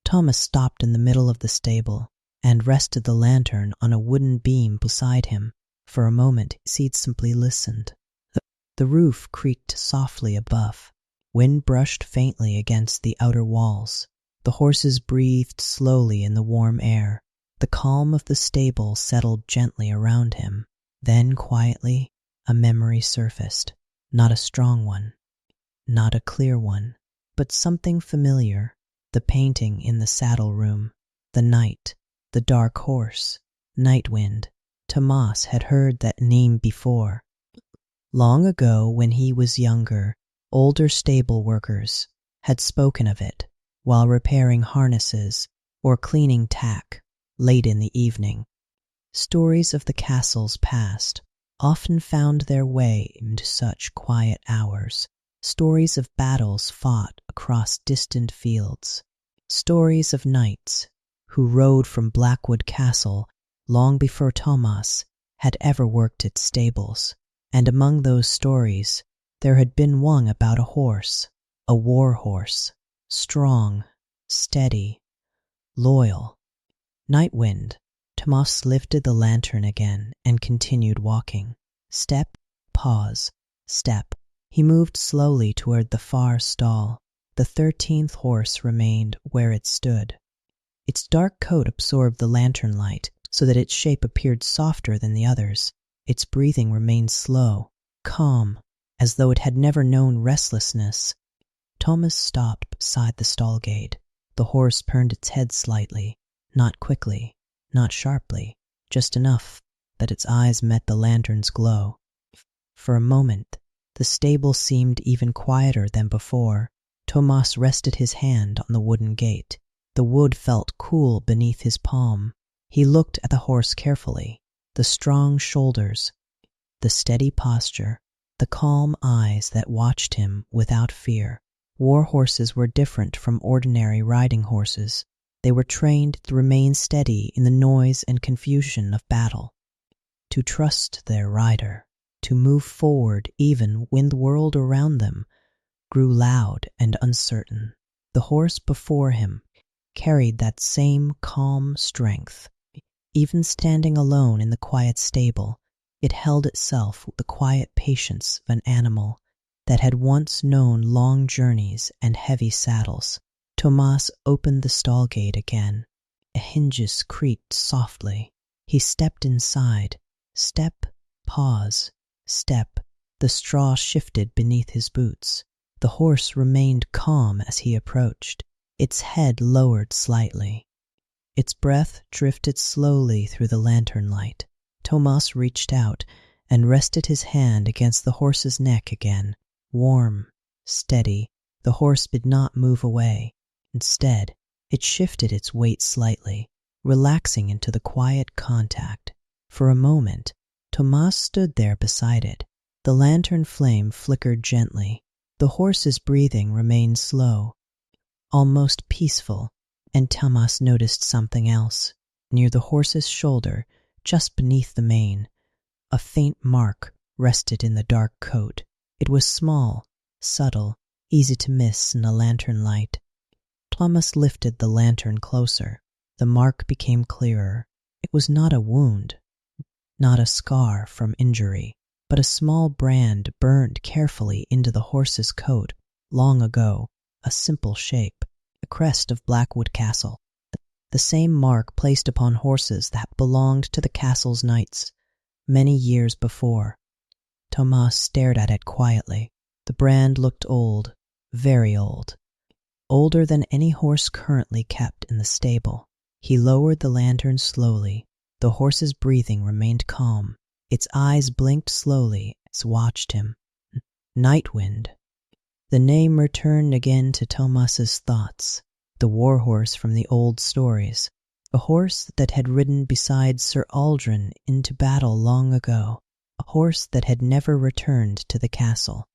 Tomas stopped in the middle of the stable and rested the lantern on a wooden beam beside him. For a moment, he simply listened. The roof creaked softly above. Wind brushed faintly against the outer walls. The horses breathed slowly in the warm air. The calm of the stable settled gently around him. Then quietly, a memory surfaced, not a strong one, not a clear one, but something familiar, the painting in the saddle room, the night, the dark horse, Nightwind. Tomas had heard that name before. Long ago, when he was younger, older stable workers had spoken of it while repairing harnesses or cleaning tack late in the evening. Stories of the castle's past often found their way into such quiet hours. Stories of battles fought across distant fields. Stories of knights who rode from Blackwood Castle long before Tomas had ever worked its stables. And among those stories, there had been one about a horse, a war horse, strong, steady, loyal. Nightwind. Tomas lifted the lantern again and continued walking. Step, pause, step. He moved slowly toward the far stall. The 13th horse remained where it stood. Its dark coat absorbed the lantern light so that its shape appeared softer than the others. Its breathing remained slow, calm, as though it had never known restlessness. Tomas stopped beside the stall gate. The horse turned its head slightly, not quickly, not sharply, just enough that its eyes met the lantern's glow. For a moment, the stable seemed even quieter than before. Tomas rested his hand on the wooden gate. The wood felt cool beneath his palm. He looked at the horse carefully. The strong shoulders, the steady posture, the calm eyes that watched him without fear. War horses were different from ordinary riding horses. They were trained to remain steady in the noise and confusion of battle, to trust their rider, to move forward even when the world around them grew loud and uncertain. The horse before him carried that same calm strength. Even standing alone in the quiet stable, it held itself with the quiet patience of an animal that had once known long journeys and heavy saddles. Tomas opened the stall gate again. The hinges creaked softly. He stepped inside. Step, pause, step. The straw shifted beneath his boots. The horse remained calm as he approached. Its head lowered slightly. Its breath drifted slowly through the lantern light. Tomas reached out and rested his hand against the horse's neck again. Warm, steady, the horse did not move away. Instead, it shifted its weight slightly, relaxing into the quiet contact. For a moment, Tomas stood there beside it. The lantern flame flickered gently. The horse's breathing remained slow, almost peaceful. And Tomas noticed something else. Near the horse's shoulder, just beneath the mane, a faint mark rested in the dark coat. It was small, subtle, easy to miss in the lantern light. Tomas lifted the lantern closer. The mark became clearer. It was not a wound, not a scar from injury, but a small brand burned carefully into the horse's coat long ago, a simple shape. The crest of Blackwood Castle, the same mark placed upon horses that belonged to the castle's knights many years before. Tomas stared at it quietly. The brand looked old, very old, older than any horse currently kept in the stable. He lowered the lantern slowly. The horse's breathing remained calm. Its eyes blinked slowly as it watched him. Nightwind. The name returned again to Tomas's thoughts. The war horse from the old stories. A horse that had ridden beside Sir Aldrin into battle long ago. A horse that had never returned to the castle.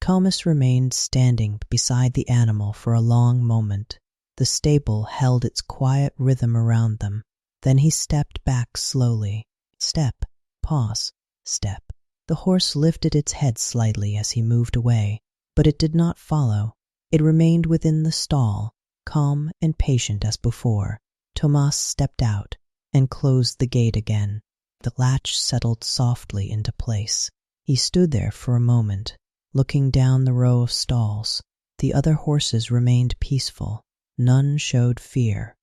Tomas remained standing beside the animal for a long moment. The stable held its quiet rhythm around them. Then he stepped back slowly. Step, pause, step. The horse lifted its head slightly as he moved away. But it did not follow. It remained within the stall, calm and patient as before. Tomas stepped out and closed the gate again. The latch settled softly into place. He stood there for a moment, looking down the row of stalls. The other horses remained peaceful. None showed fear.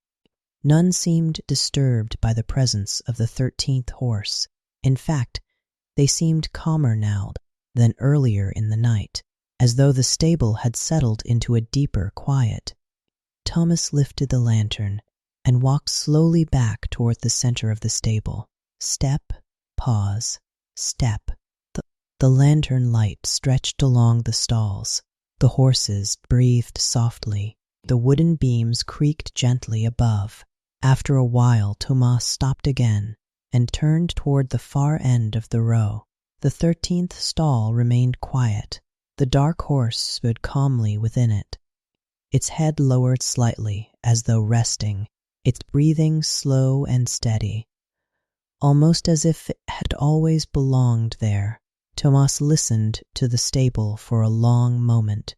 None seemed disturbed by the presence of the 13th horse. In fact, They seemed calmer now than earlier in the night, as though the stable had settled into a deeper quiet. Thomas lifted the lantern and walked slowly back toward the center of the stable. Step, pause, step. The lantern light stretched along the stalls. The horses breathed softly. The wooden beams creaked gently above. After a while, Thomas stopped again and turned toward the far end of the row. The 13th stall remained quiet. The dark horse stood calmly within it, its head lowered slightly as though resting, its breathing slow and steady, almost as if it had always belonged there. Thomas listened to the stable for a long moment.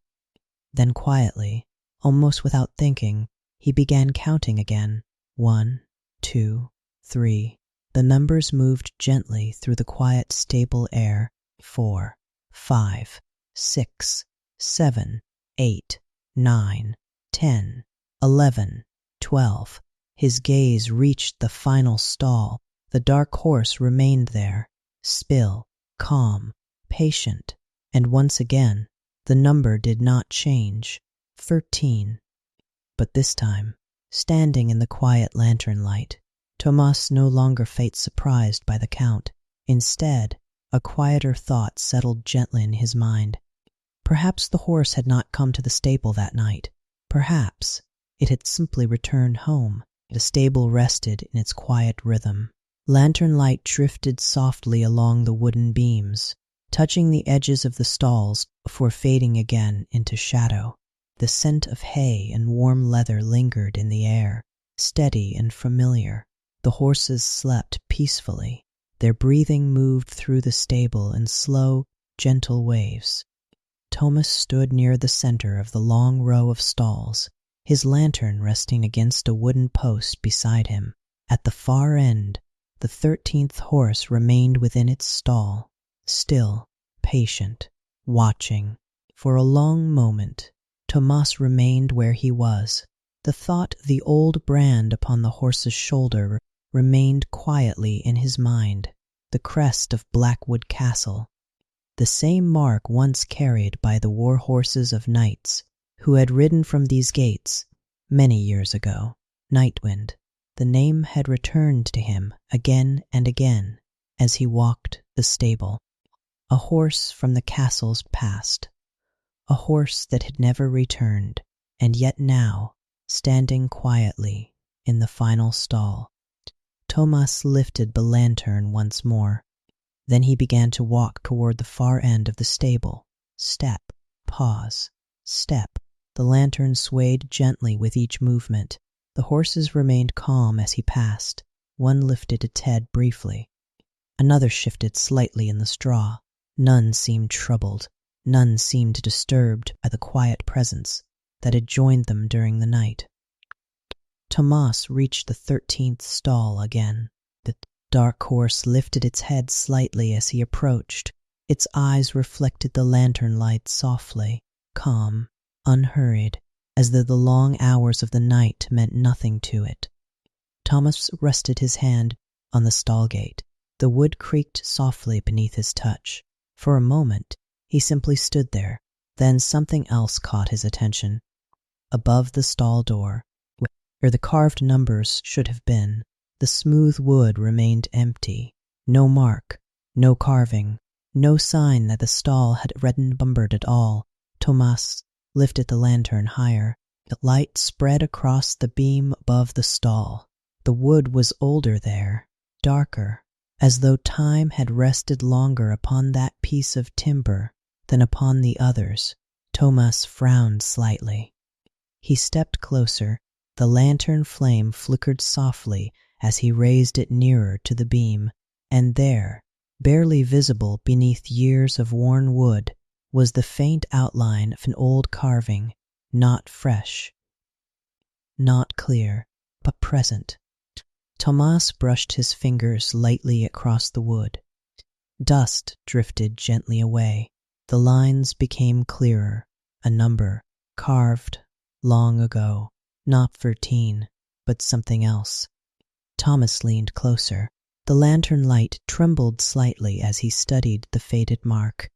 Then quietly, almost without thinking, he began counting again. 1, 2, 3. The numbers moved gently through the quiet stable air. 4, 5, 6, 7, 8, 9, 10, 11, 12. His gaze reached the final stall. The dark horse remained there, still, calm, patient, and once again, the number did not change. 13. But this time, standing in the quiet lantern light, Thomas no longer felt surprised by the count. Instead, a quieter thought settled gently in his mind. Perhaps the horse had not come to the stable that night. Perhaps it had simply returned home. The stable rested in its quiet rhythm. Lantern light drifted softly along the wooden beams, touching the edges of the stalls before fading again into shadow. The scent of hay and warm leather lingered in the air, steady and familiar. The horses slept peacefully. Their breathing moved through the stable in slow, gentle waves. Thomas stood near the center of the long row of stalls, his lantern resting against a wooden post beside him. At the far end, the 13th horse remained within its stall, still, patient, watching. For a long moment, Thomas remained where he was. The thought of the old brand upon the horse's shoulder remained quietly in his mind, the crest of Blackwood Castle, the same mark once carried by the war horses of knights who had ridden from these gates many years ago. Nightwind. The name had returned to him again and again as he walked the stable. A horse from the castle's past, a horse that had never returned, and yet now, standing quietly in the final stall. Thomas lifted the lantern once more. Then he began to walk toward the far end of the stable. Step, pause, step. The lantern swayed gently with each movement. The horses remained calm as he passed. One lifted its head briefly. Another shifted slightly in the straw. None seemed troubled. None seemed disturbed by the quiet presence that had joined them during the night. Thomas reached the 13th stall again. The dark horse lifted its head slightly as he approached. Its eyes reflected the lantern light softly, calm, unhurried, as though the long hours of the night meant nothing to it. Thomas rested his hand on the stall gate. The wood creaked softly beneath his touch. For a moment, he simply stood there. Then something else caught his attention. Above the stall door, where the carved numbers should have been, the smooth wood remained empty. No mark, no carving, no sign that the stall had encumbered at all. Thomas lifted the lantern higher. The light spread across the beam above the stall. The wood was older there, darker, as though time had rested longer upon that piece of timber than upon the others. Thomas frowned slightly. He stepped closer. The lantern flame flickered softly as he raised it nearer to the beam, and there, barely visible beneath years of worn wood, was the faint outline of an old carving, not fresh, not clear, but present. Thomas brushed his fingers lightly across the wood. Dust drifted gently away. The lines became clearer, a number, carved long ago. Not 13, but something else. Thomas leaned closer. The lantern light trembled slightly as he studied the faded mark.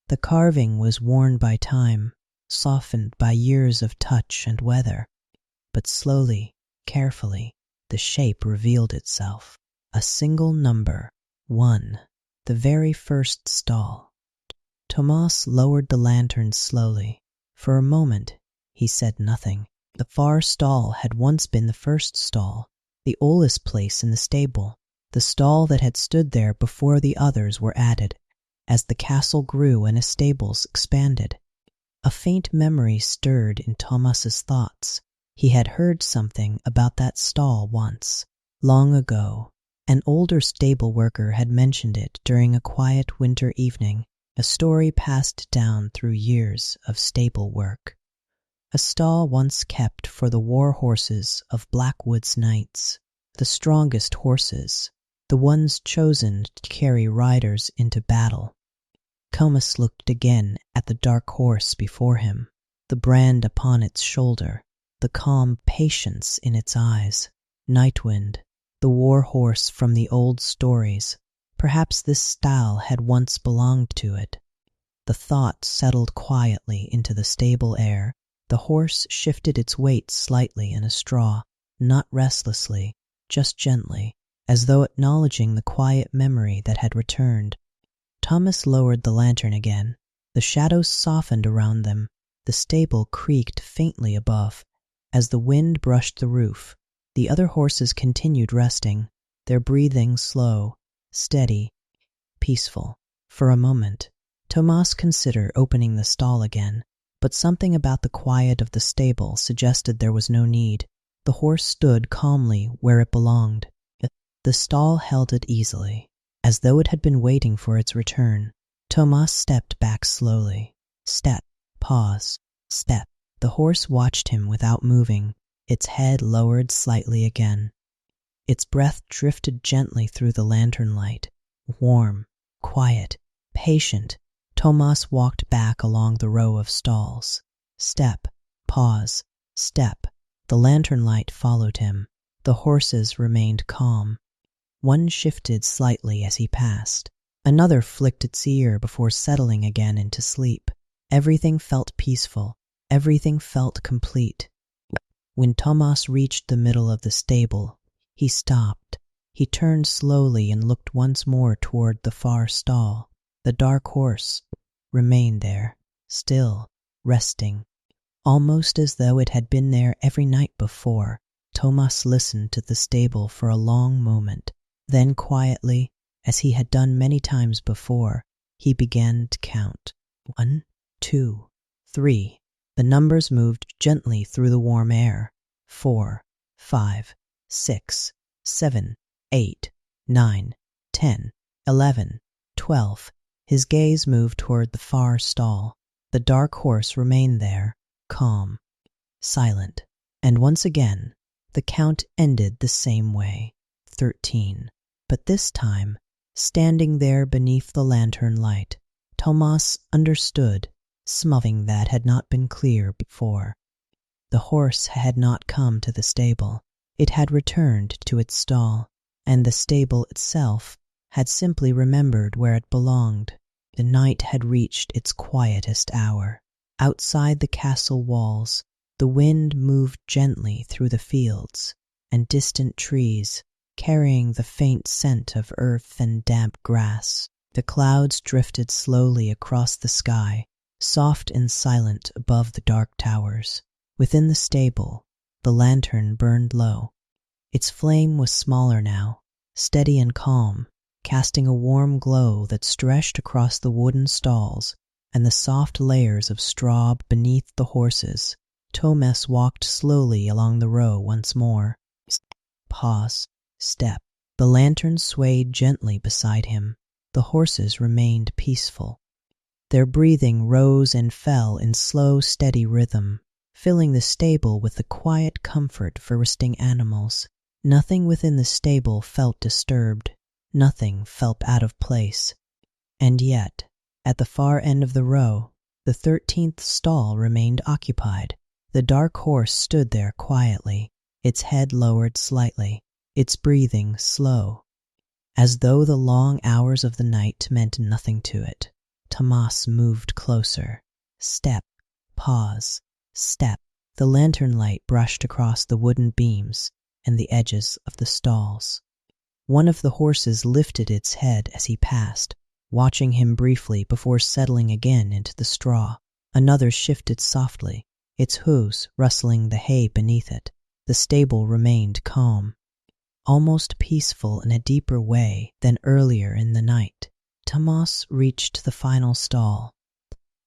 The carving was worn by time, softened by years of touch and weather, but slowly, carefully, the shape revealed itself. A single number, 1, the very first stall. Tomas lowered the lantern slowly. For a moment, he said nothing. The far stall had once been the first stall, the oldest place in the stable, the stall that had stood there before the others were added, as the castle grew and the stables expanded. A faint memory stirred in Tomas's thoughts. He had heard something about that stall once, long ago. An older stable worker had mentioned it during a quiet winter evening, a story passed down through years of stable work. A stall once kept for the war horses of Blackwood's knights, the strongest horses, the ones chosen to carry riders into battle. Tomas looked again at the dark horse before him, the brand upon its shoulder, the calm patience in its eyes. Nightwind, the war horse from the old stories. Perhaps this stall had once belonged to it. The thought settled quietly into the stable air. The horse shifted its weight slightly in a straw, not restlessly, just gently, as though acknowledging the quiet memory that had returned. Tomas lowered the lantern again. The shadows softened around them. The stable creaked faintly above. As the wind brushed the roof, the other horses continued resting, their breathing slow, steady, peaceful. For a moment, Tomas considered opening the stall again, but something about the quiet of the stable suggested there was no need. The horse stood calmly where it belonged. The stall held it easily, as though it had been waiting for its return. Tomas stepped back slowly. Step, pause, step. The horse watched him without moving, its head lowered slightly again. Its breath drifted gently through the lantern light. Warm, quiet, patient, Tomas walked back along the row of stalls. Step, pause, step. The lantern light followed him. The horses remained calm. One shifted slightly as he passed. Another flicked its ear before settling again into sleep. Everything felt peaceful. Everything felt complete. When Tomas reached the middle of the stable, he stopped. He turned slowly and looked once more toward the far stall. The dark horse remained there, still, resting, almost as though it had been there every night before. Tomas listened to the stable for a long moment. Then quietly, as he had done many times before, he began to count. 1, 2, 3. The numbers moved gently through the warm air. 4, 5, 6, 7, 8, 9, 10, 11, 12. His gaze moved toward the far stall. The dark horse remained there, calm, silent. And once again, the count ended the same way. 13. But this time, standing there beneath the lantern light, Tomas understood something that had not been clear before. The horse had not come to the stable. It had returned to its stall, and the stable itself had simply remembered where it belonged. The night had reached its quietest hour. Outside the castle walls, the wind moved gently through the fields and distant trees, carrying the faint scent of earth and damp grass. The clouds drifted slowly across the sky, soft and silent above the dark towers. Within the stable, the lantern burned low. Its flame was smaller now, steady and calm, casting a warm glow that stretched across the wooden stalls and the soft layers of straw beneath the horses. Tomas walked slowly along the row once more. Pause. Step. The lantern swayed gently beside him. The horses remained peaceful. Their breathing rose and fell in slow, steady rhythm, filling the stable with the quiet comfort for resting animals. Nothing within the stable felt disturbed. Nothing felt out of place. And yet, at the far end of the row, the 13th stall remained occupied. The dark horse stood there quietly, its head lowered slightly, its breathing slow. As though the long hours of the night meant nothing to it, Tomas moved closer. Step, pause, step. The lantern light brushed across the wooden beams and the edges of the stalls. One of the horses lifted its head as he passed, watching him briefly before settling again into the straw. Another shifted softly, its hooves rustling the hay beneath it. The stable remained calm, almost peaceful in a deeper way than earlier in the night. Tomas reached the final stall.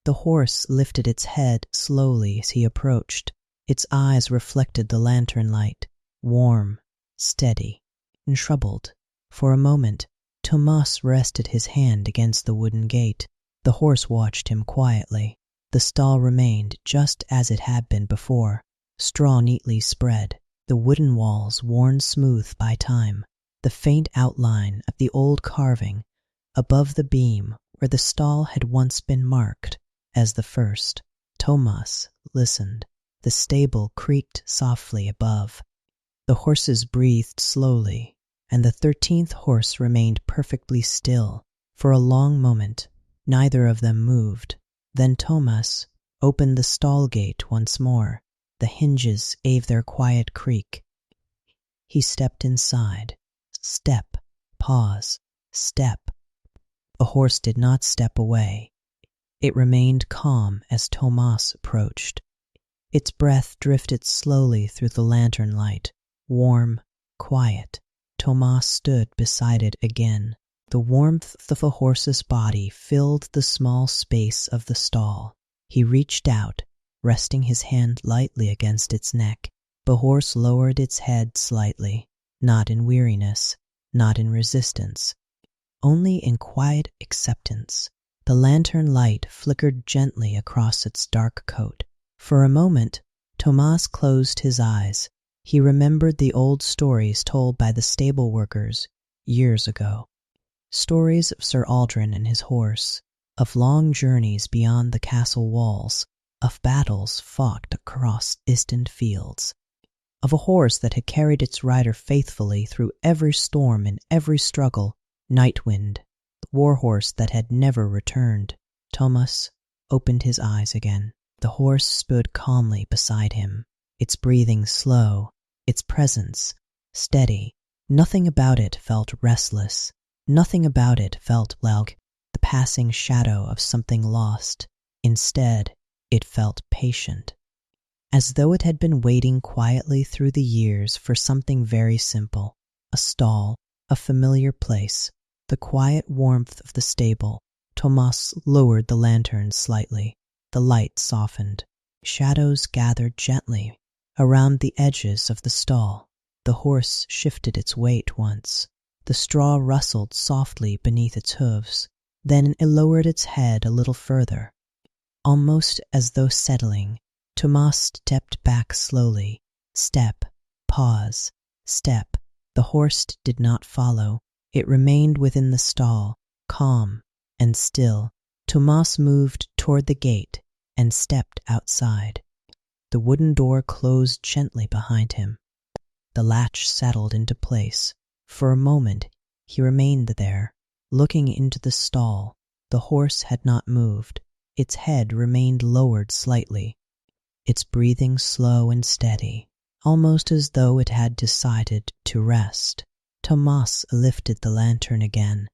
The horse lifted its head slowly as he approached. Its eyes reflected the lantern light, warm, steady, and troubled. For a moment, Tomas rested his hand against the wooden gate. The horse watched him quietly. The stall remained just as it had been before, straw neatly spread, the wooden walls worn smooth by time, the faint outline of the old carving above the beam where the stall had once been marked as the first. Tomas listened. The stable creaked softly above. The horses breathed slowly, and the 13th horse remained perfectly still. For a long moment, neither of them moved. Then Tomas opened the stall gate once more. The hinges gave their quiet creak. He stepped inside. Step, pause, step. The horse did not step away. It remained calm as Tomas approached. Its breath drifted slowly through the lantern light, warm, quiet. Tomas stood beside it again. The warmth of a horse's body filled the small space of the stall. He reached out, resting his hand lightly against its neck. The horse lowered its head slightly, not in weariness, not in resistance, only in quiet acceptance. The lantern light flickered gently across its dark coat. For a moment, Tomas closed his eyes. He remembered the old stories told by the stable workers years ago. Stories of Sir Aldrin and his horse, of long journeys beyond the castle walls, of battles fought across distant fields, of a horse that had carried its rider faithfully through every storm and every struggle. Nightwind, the war horse that had never returned. Tomas opened his eyes again. The horse stood calmly beside him, its breathing slow, its presence steady. Nothing about it felt restless. Nothing about it felt like the passing shadow of something lost. Instead, it felt patient, as though it had been waiting quietly through the years for something very simple. A stall, a familiar place, the quiet warmth of the stable. Tomas lowered the lantern slightly. The light softened. Shadows gathered gently around the edges of the stall. The horse shifted its weight once. The straw rustled softly beneath its hooves. Then it lowered its head a little further. Almost as though settling, Tomas stepped back slowly. Step, pause, step. The horse did not follow. It remained within the stall, calm and still. Tomas moved toward the gate and stepped outside. The wooden door closed gently behind him. The latch settled into place. For a moment, he remained there, looking into the stall. The horse had not moved. Its head remained lowered slightly, its breathing slow and steady, almost as though it had decided to rest. Tomas lifted the lantern again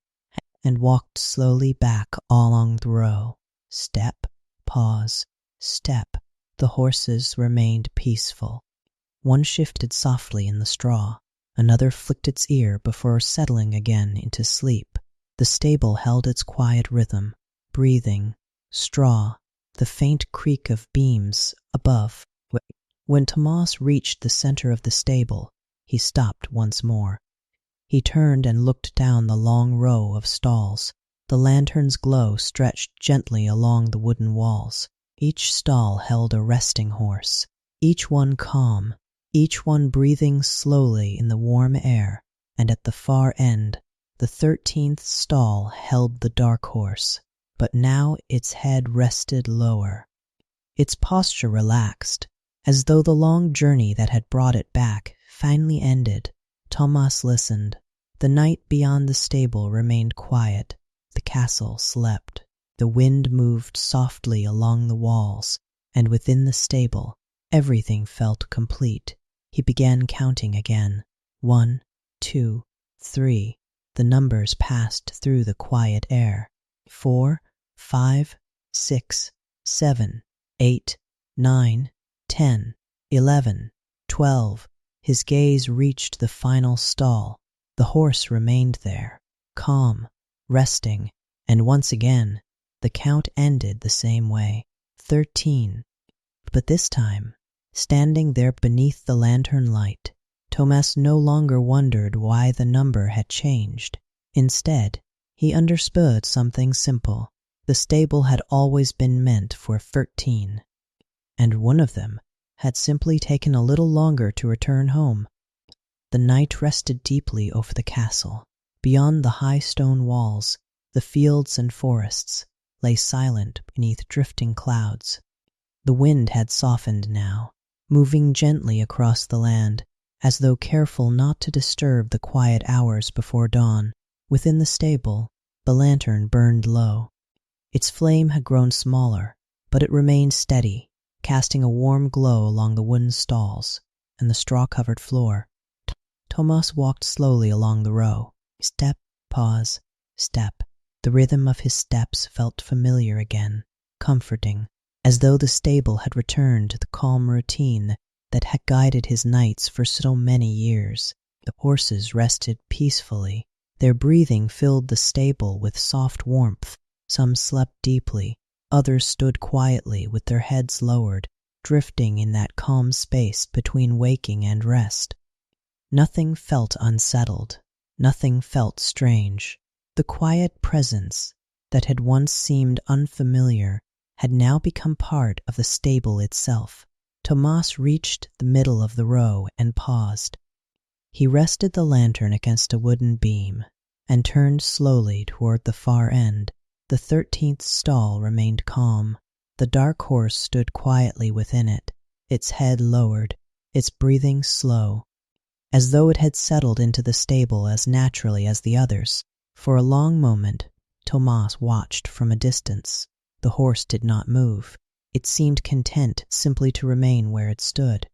and walked slowly back along the row. Step, pause, step. The horses remained peaceful. One shifted softly in the straw. Another flicked its ear before settling again into sleep. The stable held its quiet rhythm, breathing, straw, the faint creak of beams above. When Tomas reached the center of the stable, he stopped once more. He turned and looked down the long row of stalls. The lantern's glow stretched gently along the wooden walls. Each stall held a resting horse, each one calm, each one breathing slowly in the warm air, and at the far end, the 13th stall held the dark horse, but now its head rested lower. Its posture relaxed, as though the long journey that had brought it back finally ended. Tomas listened. The night beyond the stable remained quiet. The castle slept. The wind moved softly along the walls, and within the stable, everything felt complete. He began counting again. 1, 2, 3. The numbers passed through the quiet air. 4, 5, 6, 7, 8, 9, 10, 11, 12. His gaze reached the final stall. The horse remained there, calm, resting, and once again, the count ended the same way. 13. But this time, standing there beneath the lantern light, Thomas no longer wondered why the number had changed. Instead, he understood something simple. The stable had always been meant for 13, and one of them had simply taken a little longer to return home. The night rested deeply over the castle. Beyond the high stone walls, the fields and forests lay silent beneath drifting clouds. The wind had softened now, moving gently across the land, as though careful not to disturb the quiet hours before dawn. Within the stable, the lantern burned low. Its flame had grown smaller, but it remained steady, casting a warm glow along the wooden stalls and the straw-covered floor. Thomas walked slowly along the row. Step, pause, step. The rhythm of his steps felt familiar again, comforting, as though the stable had returned to the calm routine that had guided his nights for so many years. The horses rested peacefully. Their breathing filled the stable with soft warmth. Some slept deeply, others stood quietly with their heads lowered, drifting in that calm space between waking and rest. Nothing felt unsettled. Nothing felt strange. The quiet presence that had once seemed unfamiliar had now become part of the stable itself. Thomas reached the middle of the row and paused. He rested the lantern against a wooden beam and turned slowly toward the far end. The 13th stall remained calm. The dark horse stood quietly within it, its head lowered, its breathing slow, as though it had settled into the stable as naturally as the others. For a long moment, Thomas watched from a distance. The horse did not move. It seemed content simply to remain where it stood.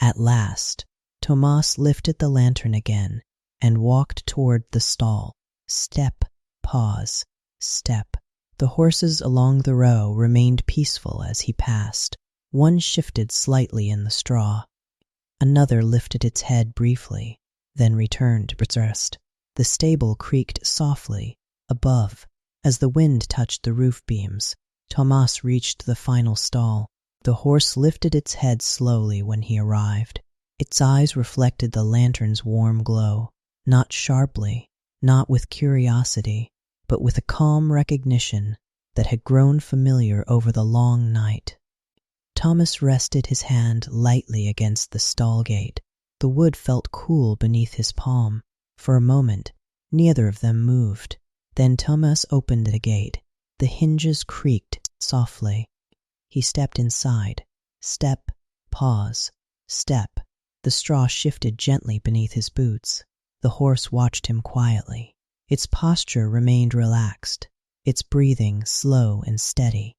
At last, Thomas lifted the lantern again and walked toward the stall. Step, pause, step. The horses along the row remained peaceful as he passed. One shifted slightly in the straw. Another lifted its head briefly, then returned to its rest. The stable creaked softly above as the wind touched the roof beams. Thomas reached the final stall. The horse lifted its head slowly when he arrived. Its eyes reflected the lantern's warm glow, not sharply, not with curiosity, but with a calm recognition that had grown familiar over the long night. Thomas rested his hand lightly against the stall gate. The wood felt cool beneath his palm. For a moment, neither of them moved. Then Thomas opened the gate. The hinges creaked softly. He stepped inside. Step, pause, step. The straw shifted gently beneath his boots. The horse watched him quietly. Its posture remained relaxed, its breathing slow and steady.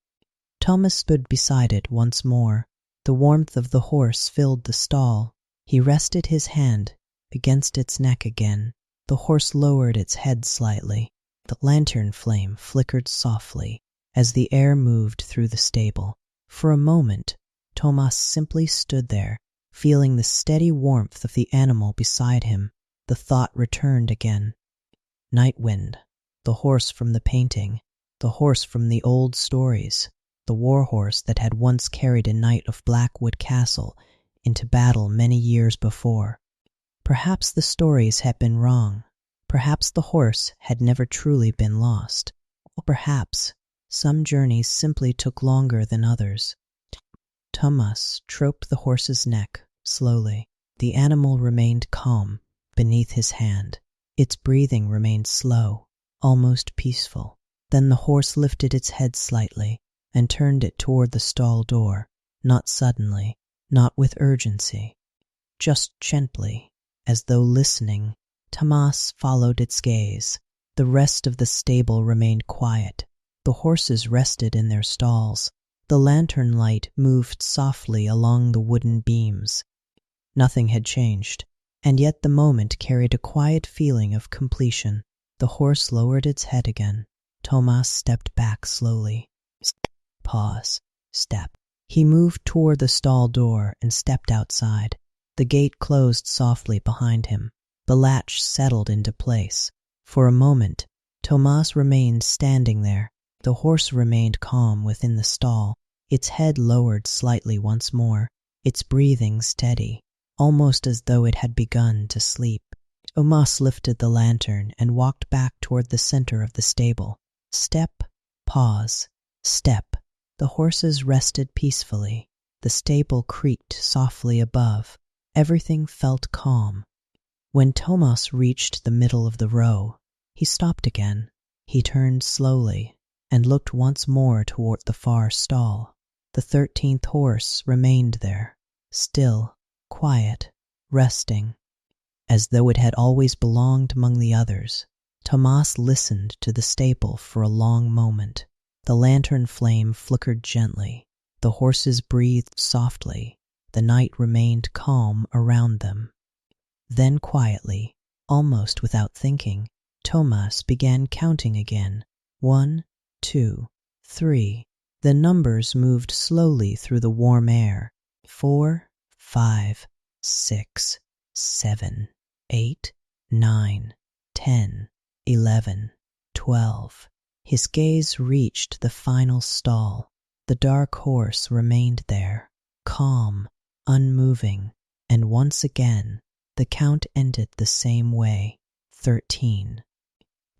Thomas stood beside it once more. The warmth of the horse filled the stall. He rested his hand against its neck again. The horse lowered its head slightly. The lantern flame flickered softly as the air moved through the stable. For a moment, Thomas simply stood there, feeling the steady warmth of the animal beside him. The thought returned again. Night Wind, the horse from the painting, the horse from the old stories, the war horse that had once carried a knight of Blackwood Castle into battle many years before. Perhaps the stories had been wrong. Perhaps the horse had never truly been lost. Or perhaps some journeys simply took longer than others. Thomas stroked the horse's neck slowly. The animal remained calm beneath his hand. Its breathing remained slow, almost peaceful. Then the horse lifted its head slightly and turned it toward the stall door, not suddenly, not with urgency, just gently, as though listening Tomas followed its gaze. The rest of the stable remained quiet. The horses rested in their stalls. The lantern light moved softly along the wooden beams. Nothing had changed, and yet the moment carried a quiet feeling of completion. The horse lowered its head again. Tomas stepped back slowly. Pause. Step. He moved toward the stall door and stepped outside. The gate closed softly behind him. The latch settled into place. For a moment, Tomas remained standing there. The horse remained calm within the stall, its head lowered slightly once more, its breathing steady, almost as though it had begun to sleep. Tomas lifted the lantern and walked back toward the center of the stable. Step, pause, step. The horses rested peacefully. The stable creaked softly above. Everything felt calm. When Tomas reached the middle of the row, he stopped again. He turned slowly and looked once more toward the far stall. The 13th horse remained there, still, quiet, resting, as though it had always belonged among the others. Tomas listened to the stable for a long moment. The lantern flame flickered gently. The horses breathed softly. The night remained calm around them. Then quietly, almost without thinking, Tomas began counting again. 1, 2, 3. The numbers moved slowly through the warm air. 4, 5, 6, 7, 8, 9, 10, 11, 12. His gaze reached the final stall. The dark horse remained there, calm, unmoving, and once again the count ended the same way, 13.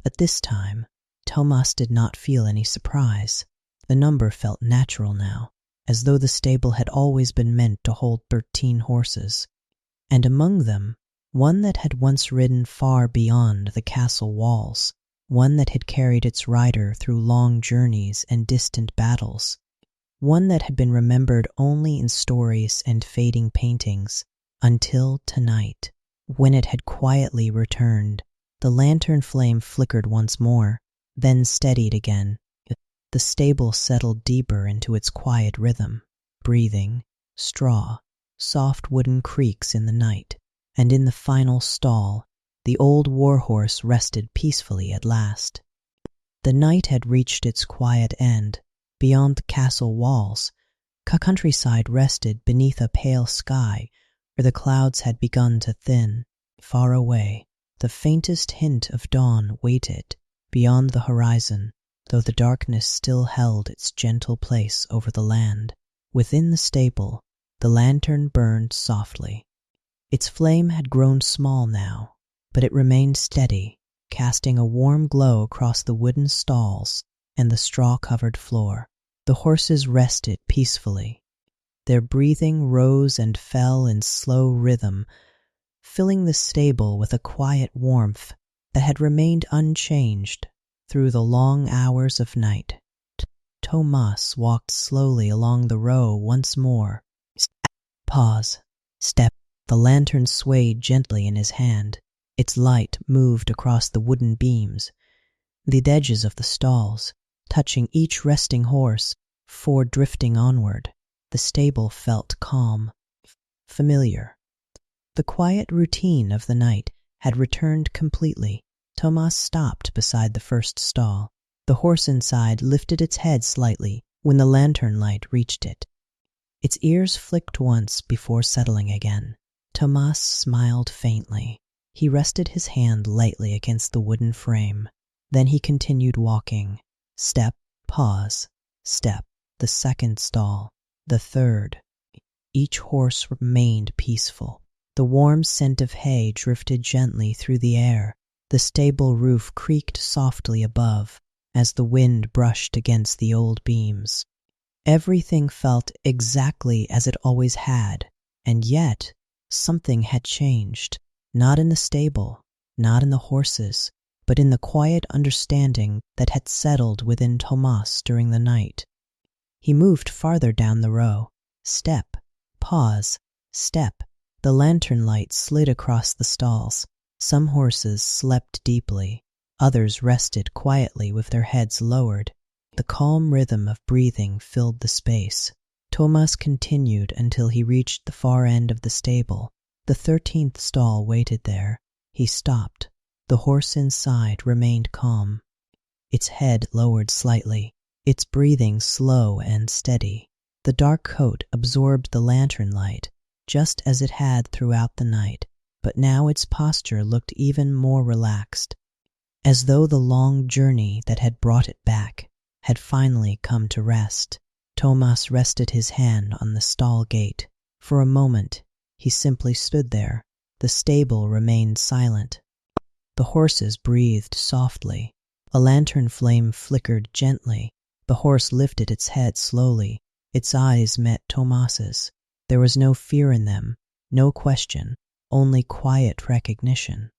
But this time, Tomas did not feel any surprise. The number felt natural now, as though the stable had always been meant to hold 13 horses, and among them, one that had once ridden far beyond the castle walls, one that had carried its rider through long journeys and distant battles, one that had been remembered only in stories and fading paintings, until tonight, when it had quietly returned. The lantern flame flickered once more, then steadied again. The stable settled deeper into its quiet rhythm, breathing, straw, soft wooden creaks in the night, and in the final stall, the old warhorse rested peacefully at last. The night had reached its quiet end. Beyond the castle walls, countryside rested beneath a pale sky where the clouds had begun to thin. Far away, the faintest hint of dawn waited beyond the horizon, though the darkness still held its gentle place over the land. Within the stable, the lantern burned softly. Its flame had grown small now, but it remained steady, casting a warm glow across the wooden stalls and the straw-covered floor. The horses rested peacefully. Their breathing rose and fell in slow rhythm, filling the stable with a quiet warmth that had remained unchanged through the long hours of night. Tomas walked slowly along the row once more. Pause. Step. The lantern swayed gently in his hand. Its light moved across the wooden beams, the edges of the stalls, touching each resting horse, before drifting onward. The stable felt calm, familiar. The quiet routine of the night had returned completely. Tomas stopped beside the first stall. The horse inside lifted its head slightly when the lantern light reached it. Its ears flicked once before settling again. Tomas smiled faintly. He rested his hand lightly against the wooden frame. Then he continued walking. Step, pause, step. The second stall, the third. Each horse remained peaceful. The warm scent of hay drifted gently through the air. The stable roof creaked softly above as the wind brushed against the old beams. Everything felt exactly as it always had, and yet something had changed. Not in the stable, not in the horses, but in the quiet understanding that had settled within Tomas during the night. He moved farther down the row. Step, pause, step. The lantern light slid across the stalls. Some horses slept deeply, others rested quietly with their heads lowered. The calm rhythm of breathing filled the space. Tomas continued until he reached the far end of the stable. The 13th stall waited there. He stopped. The horse inside remained calm, its head lowered slightly, its breathing slow and steady. The dark coat absorbed the lantern light, just as it had throughout the night, but now its posture looked even more relaxed, as though the long journey that had brought it back had finally come to rest. Tomas rested his hand on the stall gate. For a moment, he simply stood there. The stable remained silent. The horses breathed softly. A lantern flame flickered gently. The horse lifted its head slowly. Its eyes met Tomas's. There was no fear in them, no question, only quiet recognition.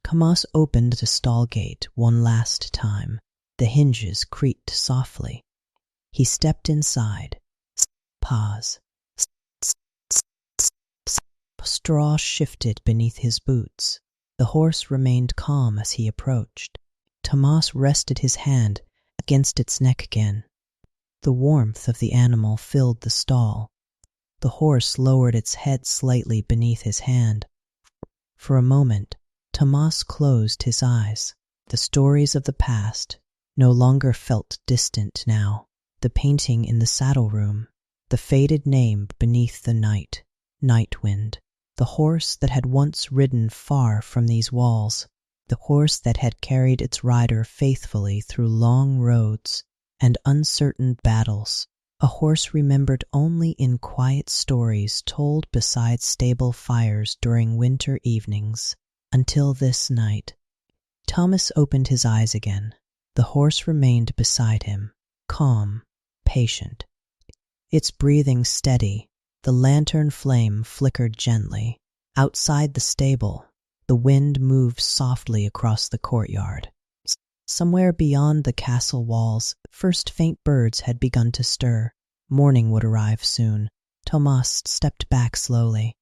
Tomas opened the stall gate one last time. The hinges creaked softly. He stepped inside. Pause. Straw shifted beneath his boots. The horse remained calm as he approached. Tomas rested his hand against its neck again. The warmth of the animal filled the stall. The horse lowered its head slightly beneath his hand. For a moment, Tomas closed his eyes. The stories of the past no longer felt distant now. The painting in the saddle room, the faded name beneath the night, Nightwind. The horse that had once ridden far from these walls, the horse that had carried its rider faithfully through long roads and uncertain battles, a horse remembered only in quiet stories told beside stable fires during winter evenings, until this night. Thomas opened his eyes again. The horse remained beside him, calm, patient. Its breathing steady. The lantern flame flickered gently. Outside the stable, the wind moved softly across the courtyard. Somewhere beyond the castle walls, first faint birds had begun to stir. Morning would arrive soon. Tomas stepped back slowly.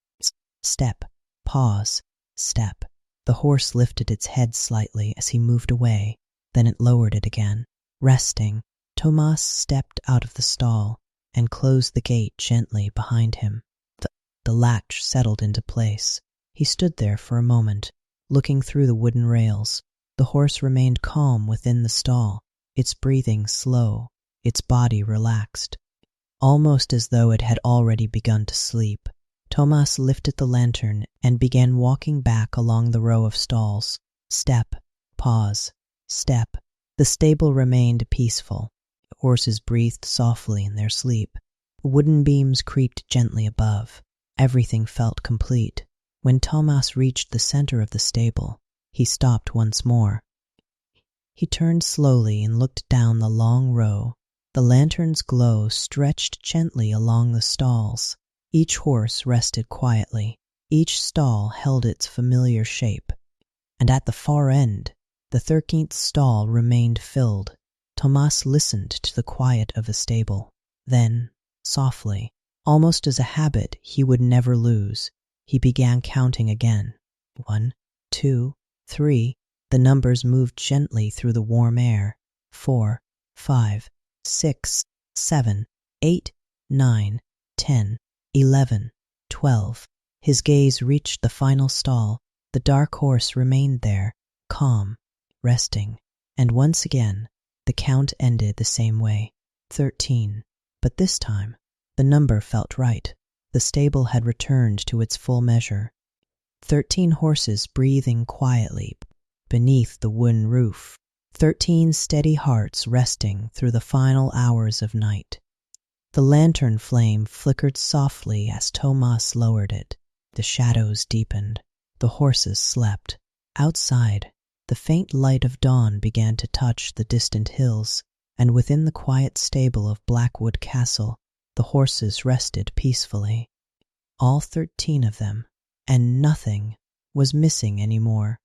Step, pause, step. The horse lifted its head slightly as he moved away, then it lowered it again. Resting, Tomas stepped out of the stall and closed the gate gently behind him. The latch settled into place. He stood there for a moment, looking through the wooden rails. The horse remained calm within the stall, its breathing slow, its body relaxed, almost as though it had already begun to sleep. Tomas lifted the lantern and began walking back along the row of stalls. Step, pause, step. The stable remained peaceful. The horses breathed softly in their sleep. Wooden beams creaked gently above. Everything felt complete. When Tomas reached the center of the stable, he stopped once more. He turned slowly and looked down the long row. The lantern's glow stretched gently along the stalls. Each horse rested quietly. Each stall held its familiar shape. And at the far end, the 13th stall remained filled. Tomas listened to the quiet of the stable. Then, softly, almost as a habit he would never lose, he began counting again. 1, 2, 3. The numbers moved gently through the warm air. 4, 5, 6, 7, 8, 9, 10, 11, 12. His gaze reached the final stall. The dark horse remained there, calm, resting. And once again, the count ended the same way. 13. But this time, the number felt right. The stable had returned to its full measure. 13 horses breathing quietly beneath the wooden roof. 13 steady hearts resting through the final hours of night. The lantern flame flickered softly as Tomas lowered it. The shadows deepened. The horses slept. Outside, the faint light of dawn began to touch the distant hills, and within the quiet stable of Blackwood Castle, the horses rested peacefully. All 13 of them, and nothing was missing anymore.